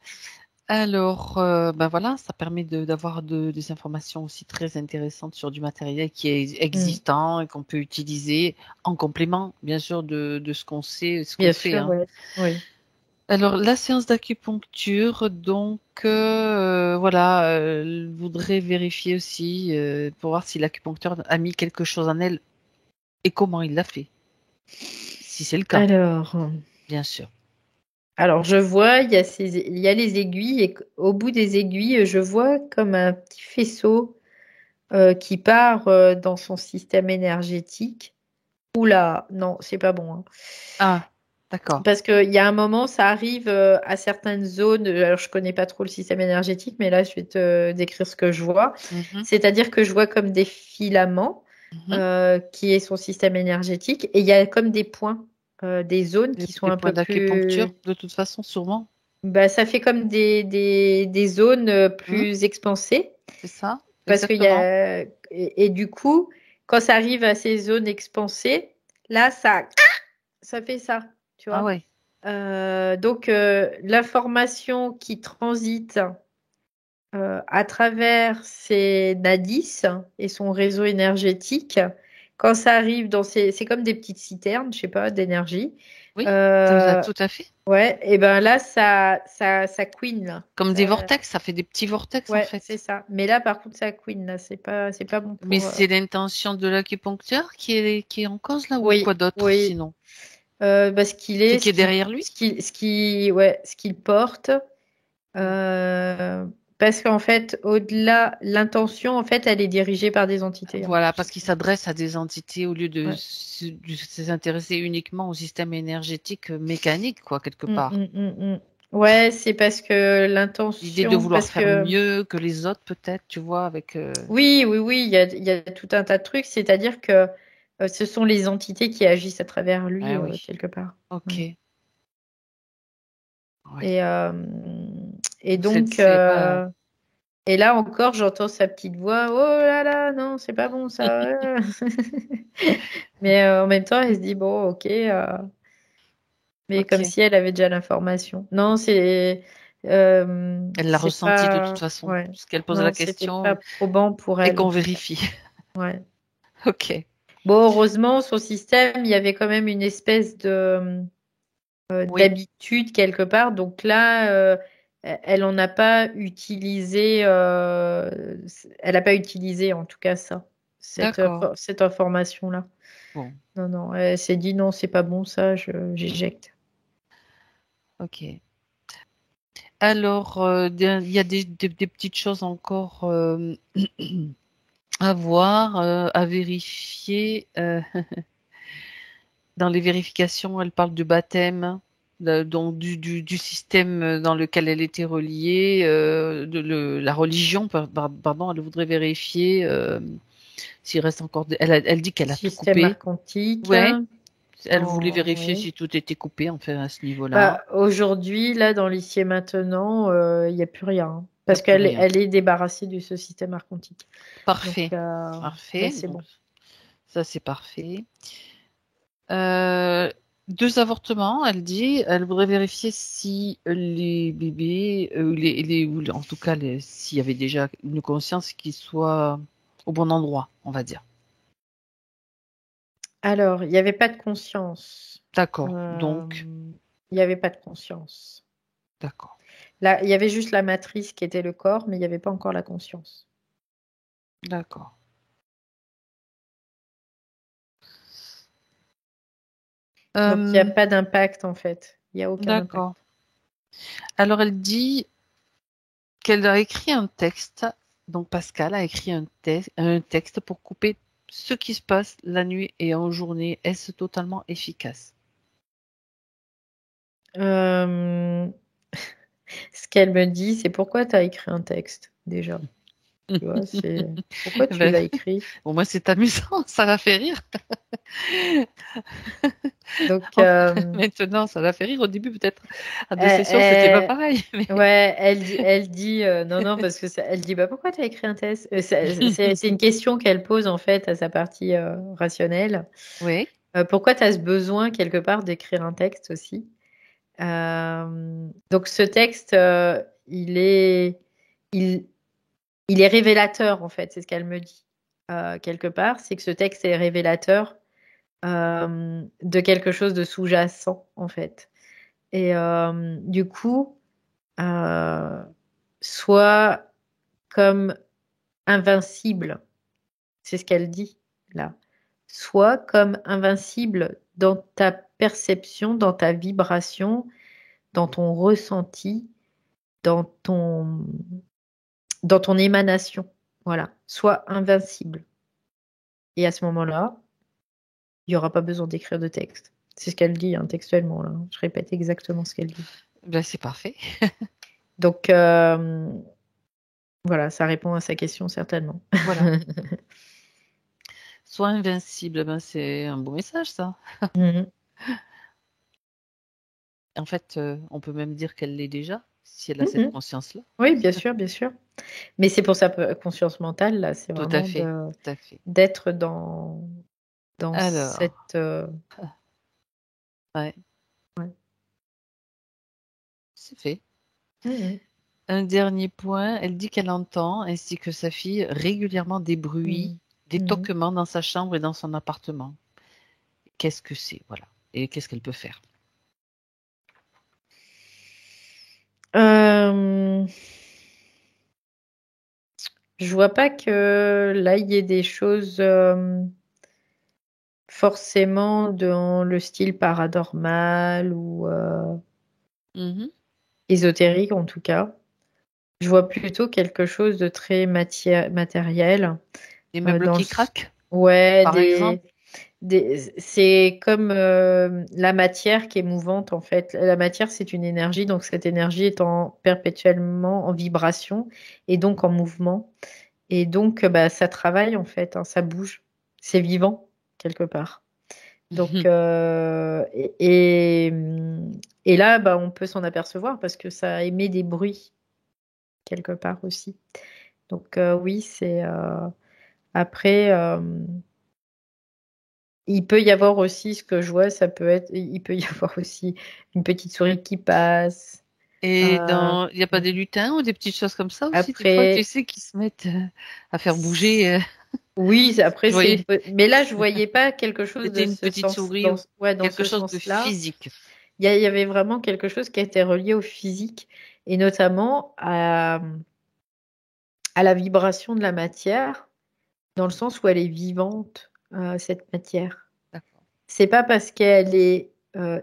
Alors, ben voilà, ça permet d'avoir des informations aussi très intéressantes sur du matériel qui est Mm. existant et qu'on peut utiliser en complément, bien sûr, de ce qu'on sait, ce qu'on Bien fait, sûr, hein. ouais. Oui. Alors, la séance d'acupuncture, donc, voilà, voudrais vérifier aussi pour voir si l'acupuncteur a mis quelque chose en elle et comment il l'a fait, si c'est le cas, Alors, bien sûr. je vois, il y a les aiguilles et au bout des aiguilles, je vois comme un petit faisceau qui part dans son système énergétique. Oula, non, c'est pas bon, hein. Ah, d'accord. Parce qu'il y a un moment, ça arrive à certaines zones. Alors, je connais pas trop le système énergétique, mais là, je vais te décrire ce que je vois. Mhm, C'est-à-dire que je vois comme des filaments mhm. qui est son système énergétique, et il y a comme des points, des zones qui sont Des un points peu plus. d'acupuncture, de toute façon, sûrement, Bah, ça fait comme des zones hein, plus expansées, c'est ça, parce qu'il y exactement. a. Et du coup, quand ça arrive à ces zones expansées, là, ça fait ça, tu Ah vois. ouais, Donc, l'information qui transite à travers ses nadis et son réseau énergétique, quand ça arrive c'est comme des petites citernes, je sais pas, d'énergie. oui, Euh, tout à fait. ouais, et ben là, ça queen, là. Comme des vortex, ça fait des petits vortex en Ouais, c'est fait. ça. Mais là, par contre, ça queen, là, c'est pas bon Mais pour. c'est l'intention de l'acupuncteur qui est en cause là ou quoi Oui, d'autre oui. sinon? Parce qu'il C'est est, qui est derrière lui? ouais, ce qu'il porte. Euh, parce qu'en fait, au-delà, l'intention, en fait, elle est dirigée par des entités, hein. Voilà, parce qu'il s'adresse à des entités au lieu de Ouais. s'intéresser uniquement au système énergétique mécanique, quoi, quelque part. Ouais, c'est parce que L'idée de l'intention, vouloir parce faire que mieux que les autres, peut-être, tu vois, avec. oui, il y a tout un tas de trucs, c'est-à-dire que ce sont les entités qui agissent à travers lui, Ah oui. quelque part. Ok. Ouais. Ouais. Et, euh, et Donc donc, voilà. et là encore, j'entends sa petite voix, oh là là, non, c'est pas bon ça. Mais en même temps, elle se dit, bon, ok, mais comme Ok. si elle avait déjà l'information. Non, Elle l'a c'est ressenti de toute pas, façon, ouais, puisqu'elle pose la non, c'était pas question probant pour et elle en qu'on tout cas. vérifie. Ouais. Ok. Bon, heureusement, son système, il y avait quand même une espèce de Oui. d'habitude quelque part. Donc là, elle en a pas utilisé, elle n'a pas utilisé en tout cas ça, D'accord. cette information-là. Bon. Non, non, elle s'est dit non, c'est pas bon ça, j'éjecte. Ok. Alors, il y a des petites choses encore à voir, à vérifier. Dans les vérifications, elle parle du baptême, donc du système dans lequel elle était reliée, la religion, pardon, elle voudrait vérifier s'il reste encore. Elle dit qu'elle a tout Système coupé. archontique. Ouais, elle voulait Oh, vérifier oui. si tout était coupé, enfin, à ce niveau-là. Bah, aujourd'hui, là, dans l'ici et maintenant, il n'y a plus rien, hein. Il n'y a Parce plus qu'elle rien. elle est débarrassée de ce système archontique. Donc, Parfait. là, Parfait. c'est Donc, bon. ça, c'est parfait. Euh, deux avortements, elle dit. Elle voudrait vérifier si les bébés, ou en tout cas, s'il y avait déjà une conscience qui soit au bon endroit, on va dire. Alors, il n'y avait pas de conscience. D'accord. Euh, Donc, Il n'y avait pas de conscience. d'accord. Là, il y avait juste la matrice qui était le corps, mais il n'y avait pas encore la conscience. D'accord. Donc, il n'y a Euh, pas d'impact, en fait. Il n'y a aucun impact. d'accord. Alors, elle dit qu'elle a écrit un texte. Donc, Pascal a écrit un texte pour couper ce qui se passe la nuit et en journée. Est-ce totalement efficace? Euh, Ce qu'elle me dit, c'est pourquoi tu as écrit un texte, déjà. Tu vois, c'est pourquoi tu Ben, l'as écrit. au moins, c'est amusant, ça la fait rire. Donc, Maintenant, ça la fait rire. Au début, peut-être, à deux sessions, c'était pas elle, pareil. Mais... ouais, elle dit non, non, parce que elle dit bah pourquoi tu as écrit un texte? C'est une question qu'elle pose en fait à sa partie rationnelle. Oui, Pourquoi tu as ce besoin quelque part d'écrire un texte aussi? Donc ce texte, il, il est révélateur en fait, c'est ce qu'elle me dit quelque part, c'est que ce texte est révélateur de quelque chose de sous-jacent en fait. Et du coup, euh, soit comme invincible, c'est ce qu'elle dit là, soit comme invincible dans ta perception, dans ta vibration, dans ton ressenti, dans ton, dans ton émanation. Voilà, soit invincible. Et à ce moment-là, il n'y aura pas besoin d'écrire de texte. C'est ce qu'elle dit hein, textuellement, là. Je répète exactement ce qu'elle dit. ben, c'est parfait. Donc, voilà, ça répond à sa question certainement. Voilà. Sois invincible, ben, c'est un beau message, ça. Mhm. En fait, on peut même dire qu'elle l'est déjà, si elle a cette Mhm. conscience-là. Oui, bien sûr, bien sûr. Mais c'est pour sa conscience mentale, là, c'est Tout à vraiment fait, de tout à fait. d'être dans Alors, cette ouais, ouais. c'est fait. Mhm. Un dernier point, elle dit qu'elle entend, ainsi que sa fille, régulièrement des bruits, Mhm. des Mhm. toquements dans sa chambre et dans son appartement. Qu'est-ce que c'est, voilà. Et qu'est-ce qu'elle peut faire? Euh, je vois pas que là, il y ait des choses forcément dans le style paranormal ou Mhm. ésotérique en tout cas. Je vois plutôt quelque chose de très matériel. Des meubles Dans qui craquent, Ouais, par exemple? c'est comme la matière qui est mouvante en fait. La matière, c'est une énergie, donc cette énergie est perpétuellement en vibration et donc en mouvement. Et donc, bah, ça travaille en fait, hein, ça bouge, c'est vivant quelque part. Donc, et là, bah, on peut s'en apercevoir parce que ça émet des bruits quelque part aussi. Donc, oui, c'est après. Il peut y avoir aussi, ce que je vois, il peut y avoir aussi une petite souris qui passe. Et Euh, il n'y a pas des lutins ou des petites choses comme ça aussi, des fois, tu après, sais, qui se mettent à faire bouger. oui, après Je voyais, mais là je voyais pas quelque chose c'était de une ce petite sens, souris ou ouais, dans quelque ce chose de sens-là. physique. Il y avait vraiment quelque chose qui était relié au physique et notamment à la vibration de la matière, dans le sens où elle est vivante, cette matière. D'accord. C'est pas parce qu'elle est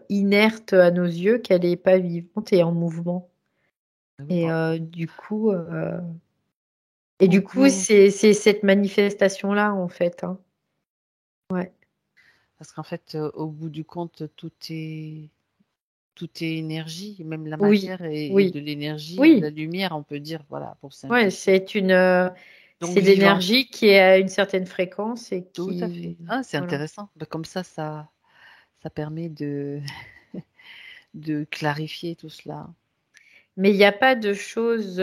inerte à nos yeux qu'elle est pas vivante et en mouvement. Ah oui, Et bon. du coup, Ou- c'est cette manifestation-là, en fait, hein. Ouais. Parce qu'en fait, au bout du compte, tout est énergie, même la Oui, matière est de oui, l'énergie, de la oui. lumière, on peut dire, voilà, pour Ouais, simplifier. Donc c'est de vivante, l'énergie qui est à une certaine fréquence et tout à fait. qui, Ah, c'est voilà. intéressant. Ben, comme ça permet de clarifier tout cela. Mais il n'y a pas de choses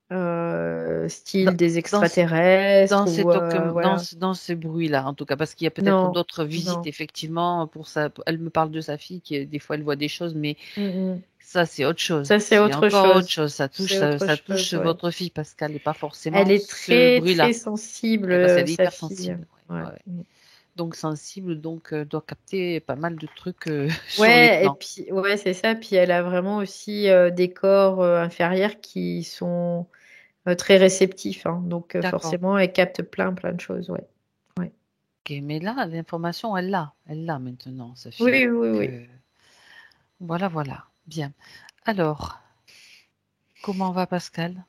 Dans, style des dans, extraterrestres ou voilà. dans ces bruits-là, en tout cas, parce qu'il y a peut-être Non, d'autres visites, non. effectivement, pour ça. Elle me parle de sa fille, qui, des fois, elle voit des choses, mais Mm, mm. ça, c'est autre chose. Ça, c'est C'est autre encore autre chose. chose. C'est autre Ça touche chose, ouais. votre fille, parce qu'elle n'est pas Elle forcément est ce très, très bruit-là. sensible, Et parce qu'elle est sa hyper fille. sensible. Ouais, Ouais. ouais, ouais. Donc, sensible, donc, doit capter pas mal de trucs sur les Ouais, et plans. puis ouais, c'est ça. Puis elle a vraiment aussi des corps inférieurs qui sont très réceptifs, hein. Donc D'accord. forcément, elle capte plein, plein de choses. Ouais. Ouais. Ok, mais là, l'information, elle l'a. Elle l'a maintenant, sa fille. Oui, oui, Donc, oui. voilà, voilà. Bien. Alors, comment va Pascal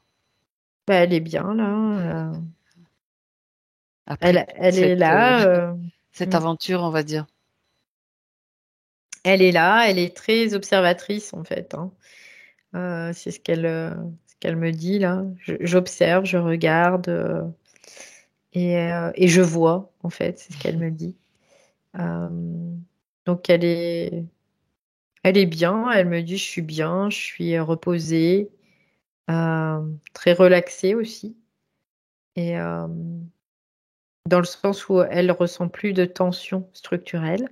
Bah, elle est bien là. après Elle est là. cette Mm. aventure, on va dire? Elle est là. Elle est très observatrice en fait, hein. C'est ce qu'elle me dit là. J'observe, je regarde et je vois en fait. C'est ce qu'elle me dit. Euh, donc elle est bien. Elle me dit je suis bien, je suis reposée, très relaxée aussi. Et dans le sens où elle ressent plus de tension structurelle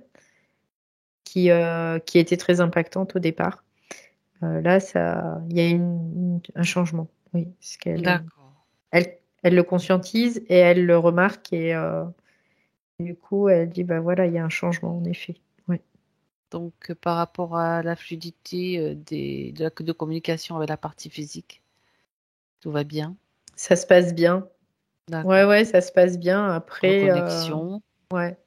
qui était très impactante au départ. Là, il y a un changement. Oui, parce D'accord. elle le conscientise et elle le remarque et du coup, elle dit bah voilà, il y a un changement en effet. Oui. Donc, par rapport à la fluidité de communication avec la partie physique, tout va bien? Ça se passe bien. Ouais, D'accord. ouais, ça se passe bien. Après, Reconnexion. ouais.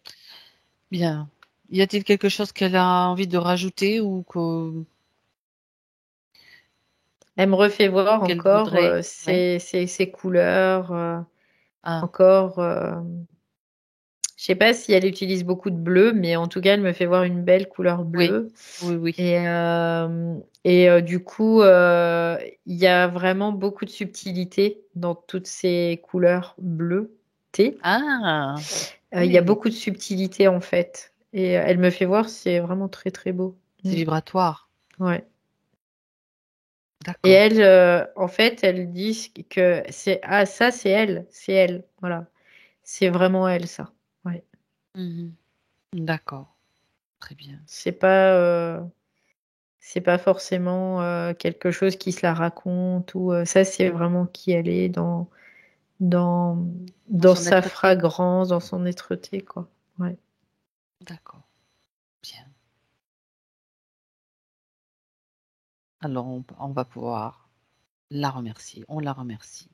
Bien. Y a-t-il quelque chose qu'elle a envie de rajouter ou Elle me refait voir qu'elle encore voudrait? Ouais. ses couleurs, Ah, encore. Je sais pas si elle utilise beaucoup de bleu, mais en tout cas, elle me fait voir une belle couleur oui. bleue. Oui, oui. Du coup, il y a vraiment beaucoup de subtilité dans toutes ces couleurs bleutées. Ah, Il y a oui. beaucoup de subtilité en fait. Et elle me fait voir, c'est vraiment très très beau. C'est Mm. vibratoire. Ouais. Et D'accord. elle, en fait, elle dit que ça, c'est elle, voilà. C'est vraiment elle, ça. Ouais. Mhm. D'accord. Très bien. C'est pas, euh, c'est pas forcément quelque chose qui se la raconte ou ça, c'est vraiment qui elle est dans, Dans dans son sa être-té. fragrance, dans son âtreté, quoi. Ouais. D'accord. Bien. Alors, on va pouvoir la remercier. On la remercie.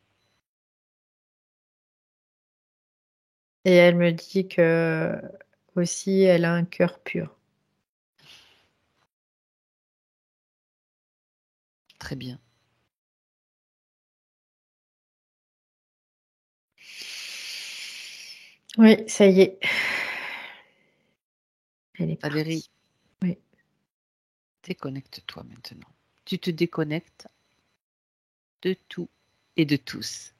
Et elle me dit que aussi, elle a un cœur pur. Très bien. Oui, ça y est. Elle est Valérie, partie. Oui. déconnecte-toi maintenant. Tu te déconnectes de tout et de tous.